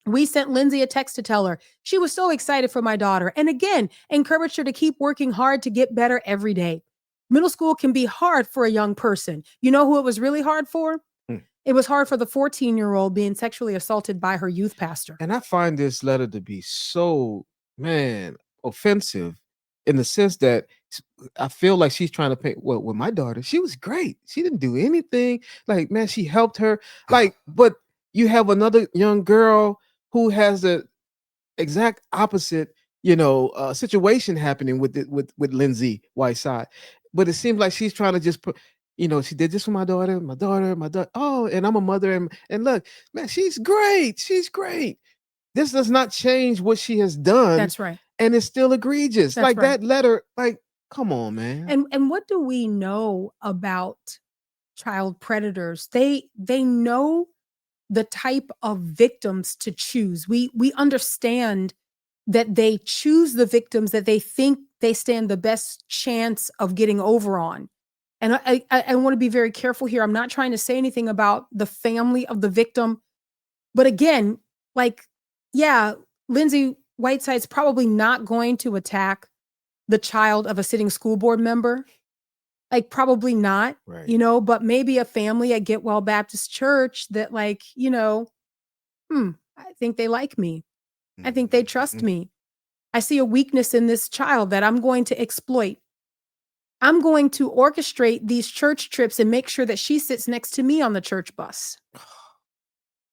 we sent Lindsay a text to tell her. She was so excited for my daughter and again, encouraged her to keep working hard to get better every day. Middle school can be hard for a young person. You know who it was really hard for? It was hard for the 14-year-old being sexually assaulted by her youth pastor. And I find this letter to be so, man, offensive in the sense that I feel like she's trying to paint, well, with my daughter, she was great. She didn't do anything. Like, man, she helped her. But you have another young girl who has the exact opposite, situation happening with Lindsay Whiteside. But it seems like she's trying to just put, she did this for my daughter. Oh, and I'm a mother, and look, man, she's great. This does not change what she has done. That's right. and it's still egregious. That's Like right. that letter, like, come on, man. And what do we know about child predators? They know the type of victims to choose. We understand that they choose the victims that they think they stand the best chance of getting over on. And I want to be very careful here. I'm not trying to say anything about the family of the victim, but again, like, yeah, Lindsay Whiteside's probably not going to attack the child of a sitting school board member. Like, probably not, Right. you know, but maybe a family at Get Well Baptist Church that, like, you know, I think they like me. I think they trust Mhm. me. I see a weakness in this child that I'm going to exploit. I'm going to orchestrate these church trips and make sure that she sits next to me on the church bus.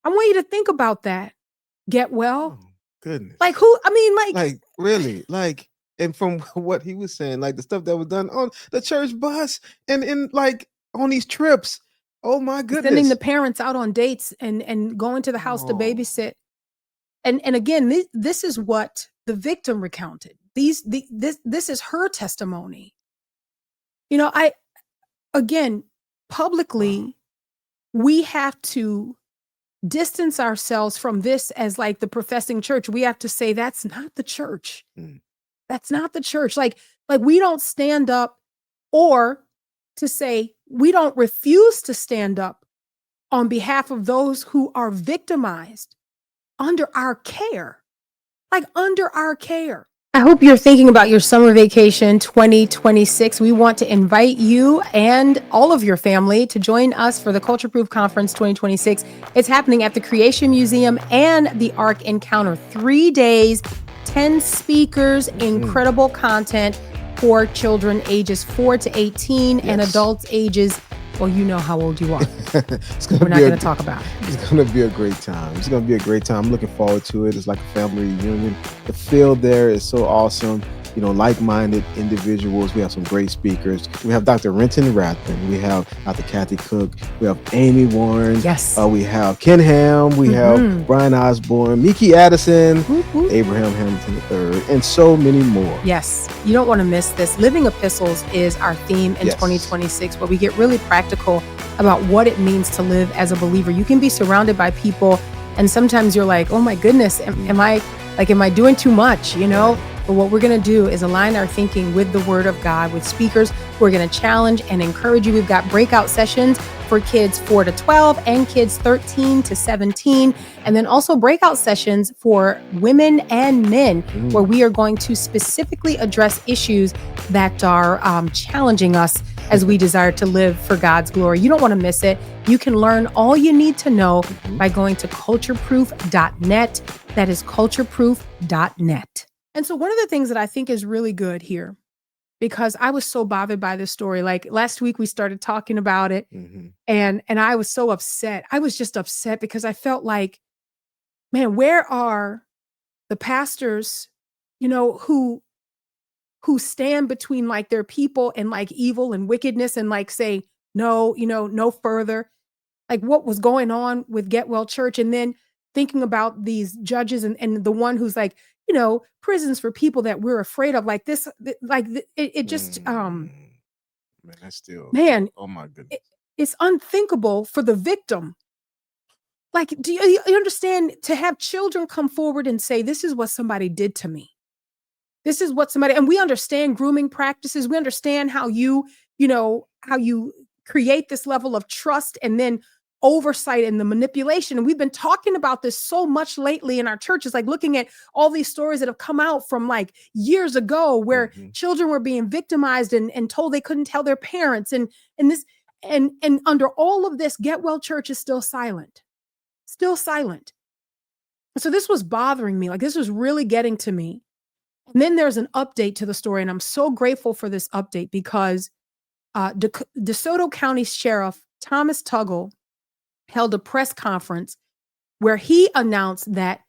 I want you to think about that. Get well. Oh, goodness. Like, who? I mean, like, Like, really? Like, and from what he was saying, like the stuff that was done on the church bus and in like on these trips. Oh my sending the goodness. parents out on dates and going to the house to Oh. babysit. And again, this is what the victim recounted. This is her testimony. You know, again, publicly, we have to distance ourselves from this as like the professing church. We have to say that's not the church. Mm. That's not the church. Like we don't stand up, or to say we don't refuse to stand up on behalf of those who are victimized under our care. Like, under our care. I hope you're thinking about your summer vacation 2026. We want to invite you and all of your family to join us for the Culture Proof Conference 2026. It's happening at the Creation Museum and the Ark Encounter. 3 days, 10 speakers, incredible content for children ages 4 to 18 and Yes. adults ages, well, you know how old you are. It's gonna We're not be going to talk about it. It's gonna be a great time. It's gonna be a great time. I'm looking forward to it. It's like a family reunion. The field there is so awesome. You know, like-minded individuals. We have some great speakers. We have Dr. Renton Rathman. We have Dr. Kathy Cook. We have Amy Warren. Yes. We have Ken Ham. We have Brian Osborne, Miki Addison, Abraham Hamilton III, and so many more. Yes, you don't want to miss this. Living epistles is our theme in Yes. 2026, where we get really practical about what it means to live as a believer. You can be surrounded by people, and sometimes you're like, oh my goodness, am I doing too much, you know? But what we're going to do is align our thinking with the Word of God, with speakers who are going to challenge and encourage you. We've got breakout sessions for kids 4 to 12 and kids 13 to 17. And then also breakout sessions for women and men, where we are going to specifically address issues that are challenging us as we desire to live for God's glory. You don't want to miss it. You can learn all you need to know by going to cultureproof.net. That is cultureproof.net. And so one of the things that I think is really good here, because I was so bothered by this story. Like last week we started talking about it, and I was so upset. I was just upset because I felt like, man, where are the pastors, you know, who stand between like their people and like evil and wickedness and like say, no, you know, no further. Like what was going on with Get Well Church, and then thinking about these judges and the one who's like, you know, prisons for people that we're afraid of, like this, it just, Man, that's still, man, oh my goodness. it's unthinkable for the victim. Like, do you understand, to have children come forward and say, this is what somebody did to me. This is what somebody, and we understand grooming practices. We understand how you know, how you create this level of trust and then oversight and the manipulation. And we've been talking about this so much lately in our churches, like looking at all these stories that have come out from like years ago where children were being victimized and told they couldn't tell their parents. And this, and under all of this, Get Well Church is still silent. Still silent. So this was bothering me. Like this was really getting to me. And then there's an update to the story, and I'm so grateful for this update because DeSoto County Sheriff Thomas Tuggle held a press conference where he announced that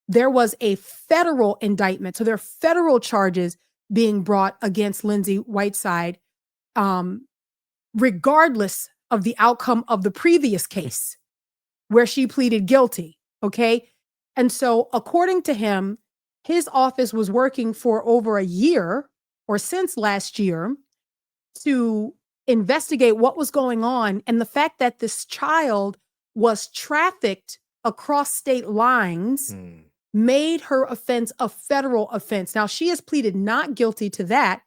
there was a federal indictment. So there are federal charges being brought against Lindsay Whiteside, regardless of the outcome of the previous case where she pleaded guilty. Okay. And so according to him, his office was working for over a year or since last year to investigate what was going on. And the fact that this child was trafficked across state lines made her offense a federal offense. Now, she has pleaded not guilty to that,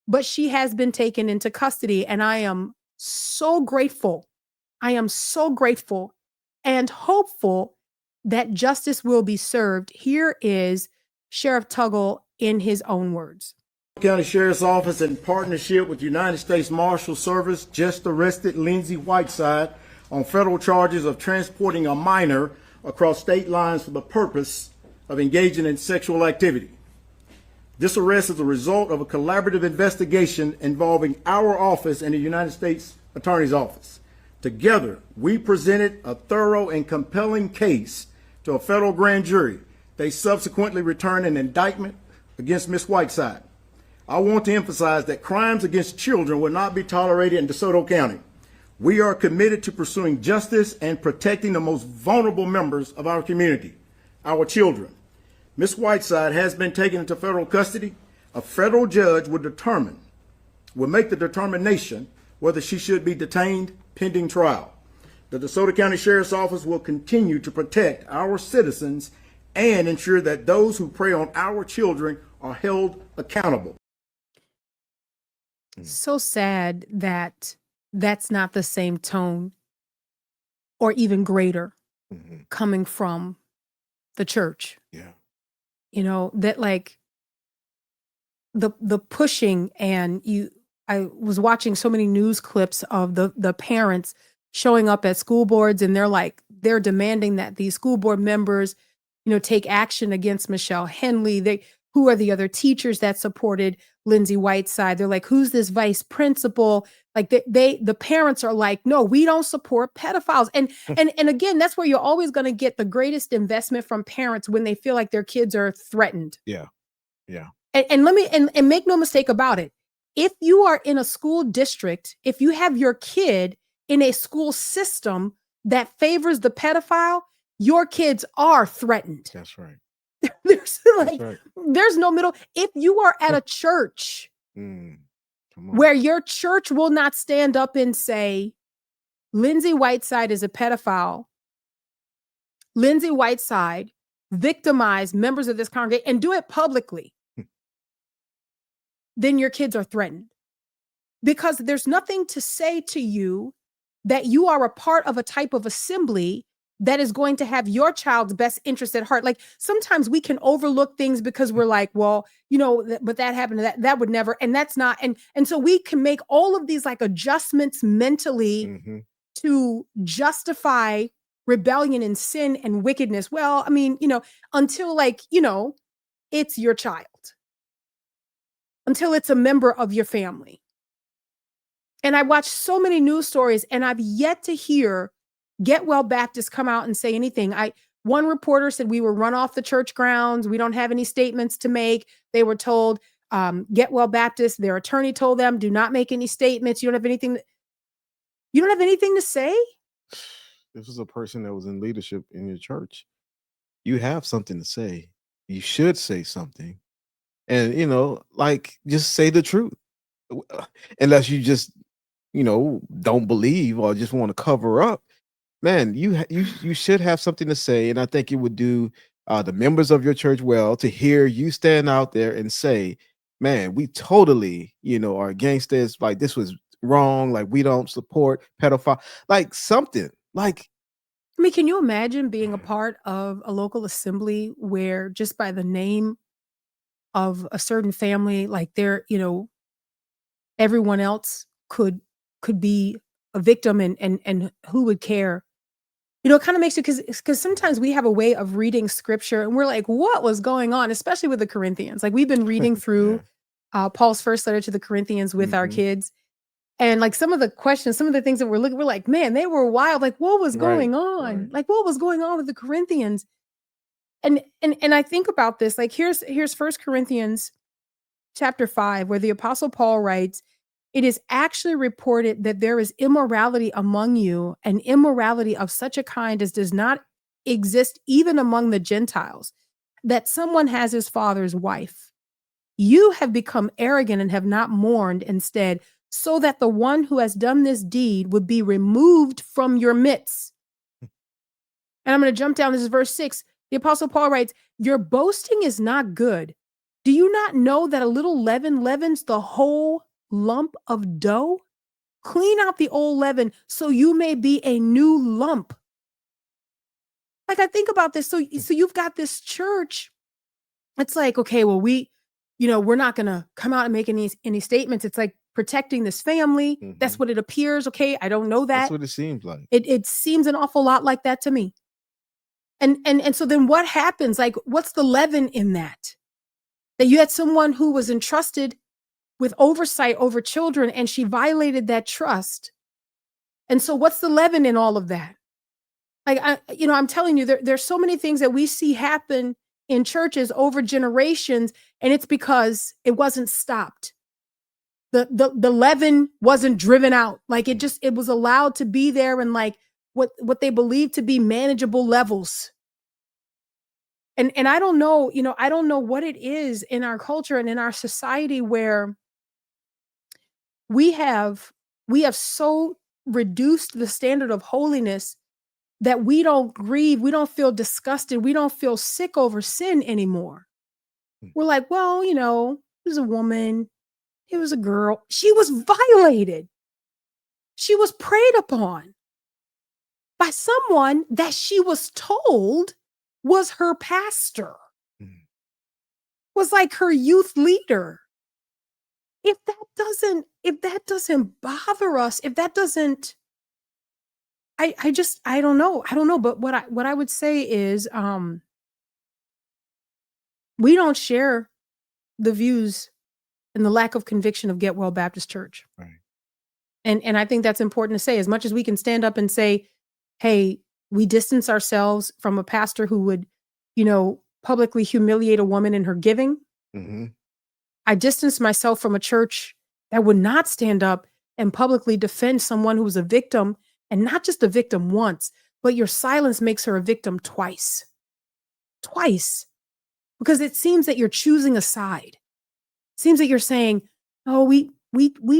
but she has been taken into custody. And I am so grateful. I am so grateful and hopeful that justice will be served. Here is Sheriff Tuggle in his own words. County Sheriff's Office, in partnership with United States Marshal Service, just arrested Lindsay Whiteside on federal charges of transporting a minor across state lines for the purpose of engaging in sexual activity. This arrest is a result of a collaborative investigation involving our office and the United States Attorney's Office. Together, we presented a thorough and compelling case to a federal grand jury. They subsequently returned an indictment against Ms. Whiteside. I want to emphasize that crimes against children will not be tolerated in DeSoto County. We are committed to pursuing justice and protecting the most vulnerable members of our community, our children. Ms. Whiteside has been taken into federal custody. A federal judge will make the determination whether she should be detained pending trial. The DeSoto County Sheriff's Office will continue to protect our citizens and ensure that those who prey on our children are held accountable. So sad that that's not the same tone or even greater coming from the church. Yeah. You know, that like the pushing, and I was watching so many news clips of the parents showing up at school boards, and they're demanding that these school board members, take action against Michelle Henley. Who are the other teachers that supported Lindsay Whiteside? They're like, who's this vice principal? Like the parents are like, no, we don't support pedophiles. And again, that's where you're always going to get the greatest investment from parents when they feel like their kids are threatened. Yeah. Yeah. And let me and make no mistake about it. If you are in a school district, if you have your kid in a school system that favors the pedophile, your kids are threatened. That's right. There's no middle. If you are at a church where your church will not stand up and say, Lindsay Whiteside is a pedophile, Lindsay Whiteside victimized members of this congregation, and do it publicly, then your kids are threatened. Because there's nothing to say to you that you are a part of a type of assembly that is going to have your child's best interest at heart. Like sometimes we can overlook things because we're like, well, but that happened, that would never, and that's not. And so we can make all of these like adjustments mentally to justify rebellion and sin and wickedness. Well, I mean, until it's your child, until it's a member of your family. And I watch so many news stories, and I've yet to hear Get Well Baptist come out and say anything. One reporter said we were run off the church grounds. We don't have any statements to make. They were told, Get Well Baptist, their attorney told them, do not make any statements. You don't have anything to say? This was a person that was in leadership in your church. You have something to say. You should say something. And, just say the truth. Unless you just, don't believe or just want to cover up. Man, you should have something to say, and I think it would do the members of your church well to hear you stand out there and say, "Man, we totally, are against this. Like this was wrong. Like we don't support pedophile. Like something. Like, I mean, can you imagine being a part of a local assembly where just by the name of a certain family, like they're, everyone else could be a victim, and who would care? It kind of makes you, because sometimes we have a way of reading scripture and we're like, what was going on? Especially with the Corinthians. Like we've been reading through Paul's first letter to the Corinthians with our kids. And like some of the questions, some of the things that we're like, man, they were wild. Like what was going on? Right. Like what was going on with the Corinthians? And I think about this, like here's 1 Corinthians chapter 5, where the Apostle Paul writes, it is actually reported that there is immorality among you, and immorality of such a kind as does not exist even among the Gentiles. that someone has his father's wife. You have become arrogant and have not mourned instead, so that the one who has done this deed would be removed from your midst. And I'm going to jump down. This is verse 6. The Apostle Paul writes, your boasting is not good. Do you not know that a little leaven leavens the whole lump of dough? Clean out the old leaven so you may be a new lump. Like, I think about this. So you've got this church. It's like, okay, well, we're not going to come out and make any statements. It's like protecting this family. That's what it appears. Okay. I don't know that. That's what it seems like. It seems an awful lot like that to me. And so then what happens? Like, what's the leaven in that? That you had someone who was entrusted with oversight over children and she violated that trust. And so what's the leaven in all of that? Like, I'm telling you, there's so many things that we see happen in churches over generations, and it's because it wasn't stopped. The leaven wasn't driven out. Like, it was allowed to be there in like what they believed to be manageable levels. And I don't know, I don't know what it is in our culture and in our society where we have so reduced the standard of holiness that we don't grieve, we don't feel disgusted, we don't feel sick over sin anymore. We're like, well, it was a woman, it was a girl, she was violated. She was preyed upon by someone that she was told was her pastor, was like her youth leader. If that doesn't bother us, if that doesn't, I don't know. I don't know. But what I would say is, we don't share the views and the lack of conviction of Get Well Baptist Church. Right. And I think that's important to say. As much as we can stand up and say, hey, we distance ourselves from a pastor who would, publicly humiliate a woman in her giving. I distance myself from a church that would not stand up and publicly defend someone who was a victim, and not just a victim once, but your silence makes her a victim twice. Twice. Because it seems that you're choosing a side. It seems that you're saying, oh, we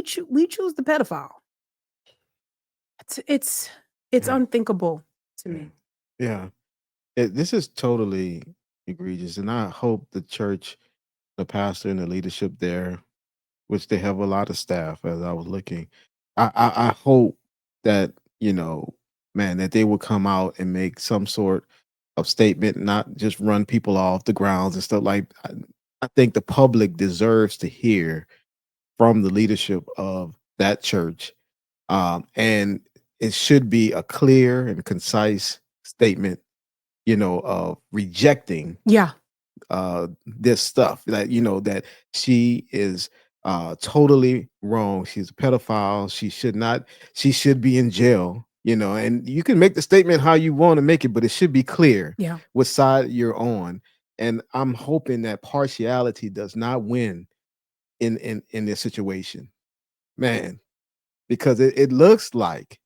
choose the pedophile. It's unthinkable to me. Yeah. This is totally egregious. And I hope the church, the pastor and the leadership there, which they have a lot of staff as I was looking, I hope that, man, that they will come out and make some sort of statement, not just run people off the grounds and stuff like. I think the public deserves to hear from the leadership of that church, and it should be a clear and concise statement, of rejecting Yeah. this stuff, that that she is totally wrong. She's a pedophile. She should be in jail, and you can make the statement how you want to make it, but it should be clear Yeah. what side you're on. And I'm hoping that partiality does not win in this situation, man, because it looks like,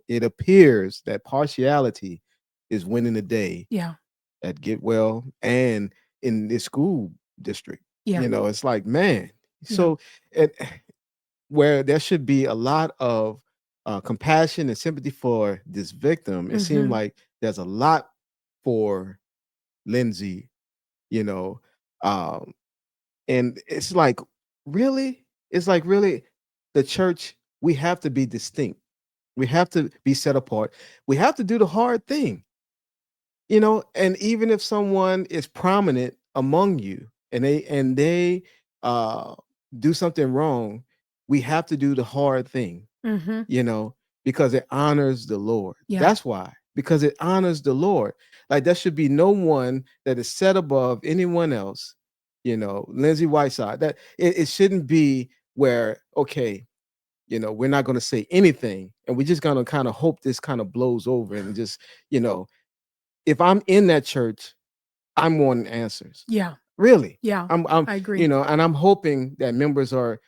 it appears that partiality is winning the day Yeah. at Get Well and in the school district. Yeah. It's like, man, Yeah. so it, where there should be a lot of compassion and sympathy for this victim, it seemed like there's a lot for Lindsay, you know, um, and it's like, really, the church, we have to be distinct. We have to be set apart. We have to do the hard thing. And even if someone is prominent among you and they uh do something wrong, we have to do the hard thing, Mm-hmm. because it honors the Lord. Yeah. That's why, because it honors the Lord. Like, there should be no one that is set above anyone else. Lindsay Whiteside, that it shouldn't be where, okay, we're not going to say anything and we're just going to kind of hope this kind of blows over, and just, if I'm in that church, I'm wanting answers. Yeah. Really. Yeah. I'm I agree. and I'm hoping that members are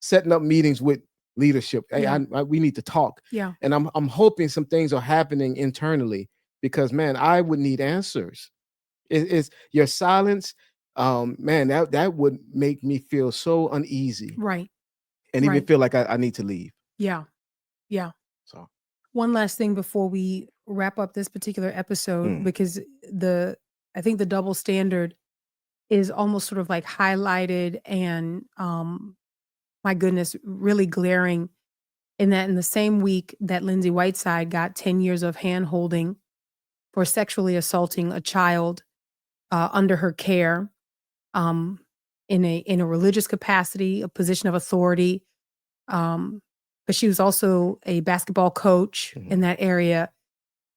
setting up meetings with leadership. Hey, Yeah. we need to talk. Yeah. And I'm hoping some things are happening internally, because, man, I would need answers. It's your silence. Man, that would make me feel so uneasy Right. and even Right. feel like I need to leave. Yeah. Yeah. So, One last thing before we wrap up this particular episode, because I think the double standard is almost sort of like highlighted and my goodness, really glaring in that in the same week that Lindsay Whiteside got 10 years of hand holding for sexually assaulting a child under her care, um, in a religious capacity, a position of authority. But she was also a basketball coach in that area.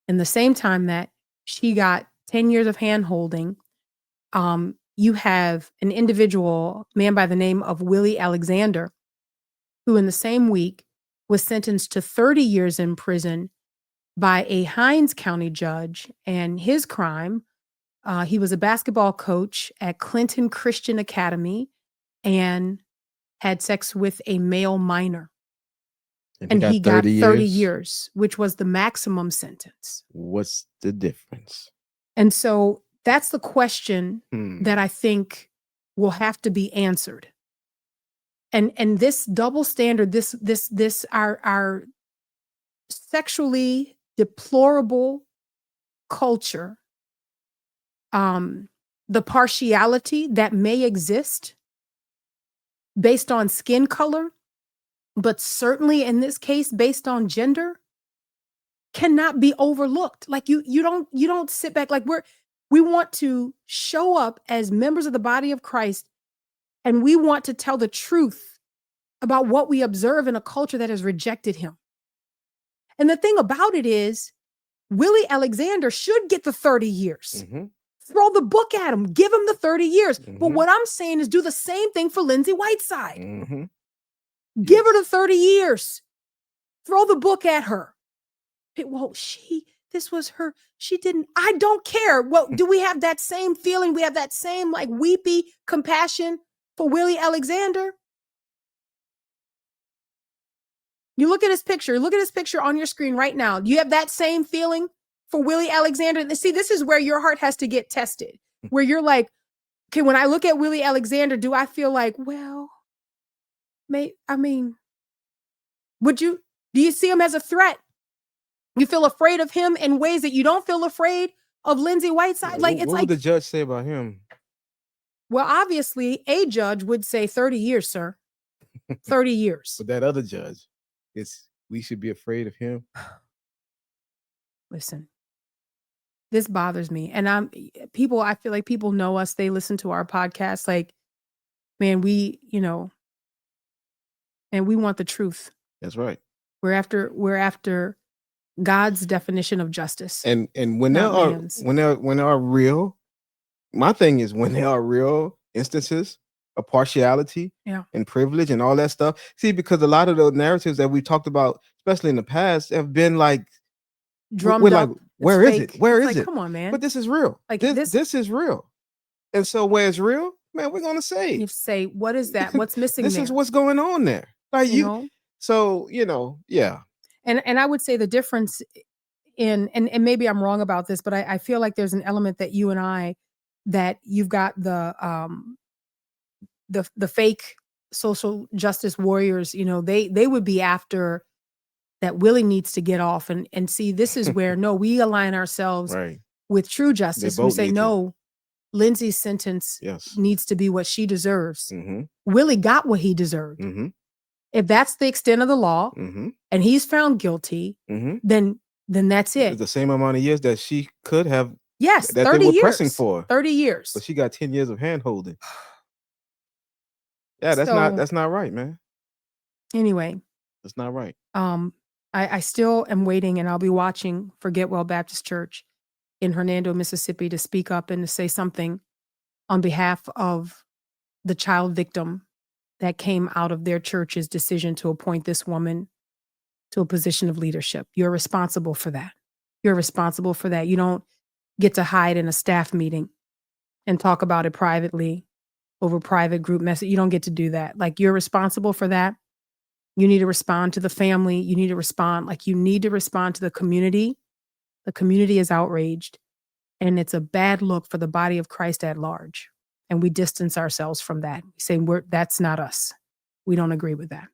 And the same time that she got 10 years of hand holding, you have an individual, man by the name of Willie Alexander, who in the same week was sentenced to 30 years in prison by a Hinds County judge. And his crime, he was a basketball coach at Clinton Christian Academy and had sex with a male minor. And he got 30 years, which was the maximum sentence. What's the difference? And so that's the question Hmm. that I think will have to be answered. And this double standard, this our sexually deplorable culture, the partiality that may exist based on skin color, but certainly in this case based on gender, cannot be overlooked. Like you don't sit back. Like we want to show up as members of the body of Christ, and we want to tell the truth about what we observe in a culture that has rejected him. And the thing about it is, Willie Alexander should get the 30 years. Throw the book at him, give him the 30 years. But what I'm saying is do the same thing for Lindsay Whiteside. Give her the 30 years. Throw the book at her. Well, this was her. She didn't. I don't care. Well, do we have that same feeling? We have that same like weepy compassion for Willie Alexander? You look at his picture. Look at his picture on your screen right now. Do you have that same feeling for Willie Alexander? And see, this is where your heart has to get tested. Where you're like, okay, when I look at Willie Alexander, do I feel like, well, do you see him as a threat? You feel afraid of him in ways that you don't feel afraid of Lindsay Whiteside? Like, what would the judge say about him? Well, obviously, a judge would say 30 years, sir. 30 years. But that other judge, we should be afraid of him. Listen, this bothers me. And I feel like people know us. They listen to our podcast. Like, man, and we want the truth. That's right. We're after God's definition of justice. And when there are real, my thing is when there are real instances of partiality and privilege and all that stuff. See, because a lot of the narratives that we talked about, especially in the past, have been like drummed up. Like, where is it? Where is it? Come on, man. But this is real. Like this is real. And so where it's real, man, we're gonna say. You say, what is that? What's missing? This is what's going on there. Like so yeah. And I would say the difference and maybe I'm wrong about this, but I feel like there's an element that you and I, that you've got the fake social justice warriors, they would be after that Willie needs to get off and see, this is where, no, we align ourselves with true justice. We say, no, Lindsay's sentence needs to be what she deserves. Willie got what he deserved. If that's the extent of the law and he's found guilty, then that's it. It's the same amount of years that she could have. Yes, that 30 they were years. pressing for. 30 years. But she got 10 years of hand holding. Yeah, that's not right, man. Anyway. That's not right. I still am waiting, and I'll be watching for Getwell Baptist Church in Hernando, Mississippi, to speak up and to say something on behalf of the child victim that came out of their church's decision to appoint this woman to a position of leadership. You're responsible for that. You're responsible for that. You don't get to hide in a staff meeting and talk about it privately over private group message. You don't get to do that. Like, you're responsible for that. You need to respond to the family. You need to respond to the community. The community is outraged. And it's a bad look for the body of Christ at large. And we distance ourselves from that. We say, that's not us. We don't agree with that.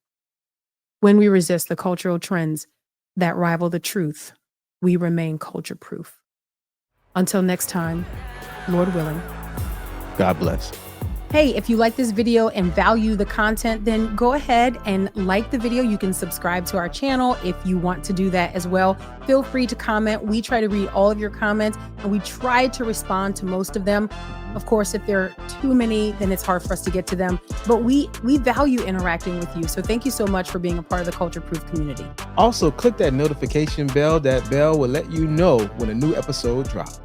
When we resist the cultural trends that rival the truth, we remain culture proof. Until next time, Lord willing. God bless. Hey, if you like this video and value the content, then go ahead and like the video. You can subscribe to our channel if you want to do that as well. Feel free to comment. We try to read all of your comments and we try to respond to most of them. Of course, if there are too many, then it's hard for us to get to them. But we value interacting with you. So thank you so much for being a part of the Culture Proof community. Also, click that notification bell. That bell will let you know when a new episode drops.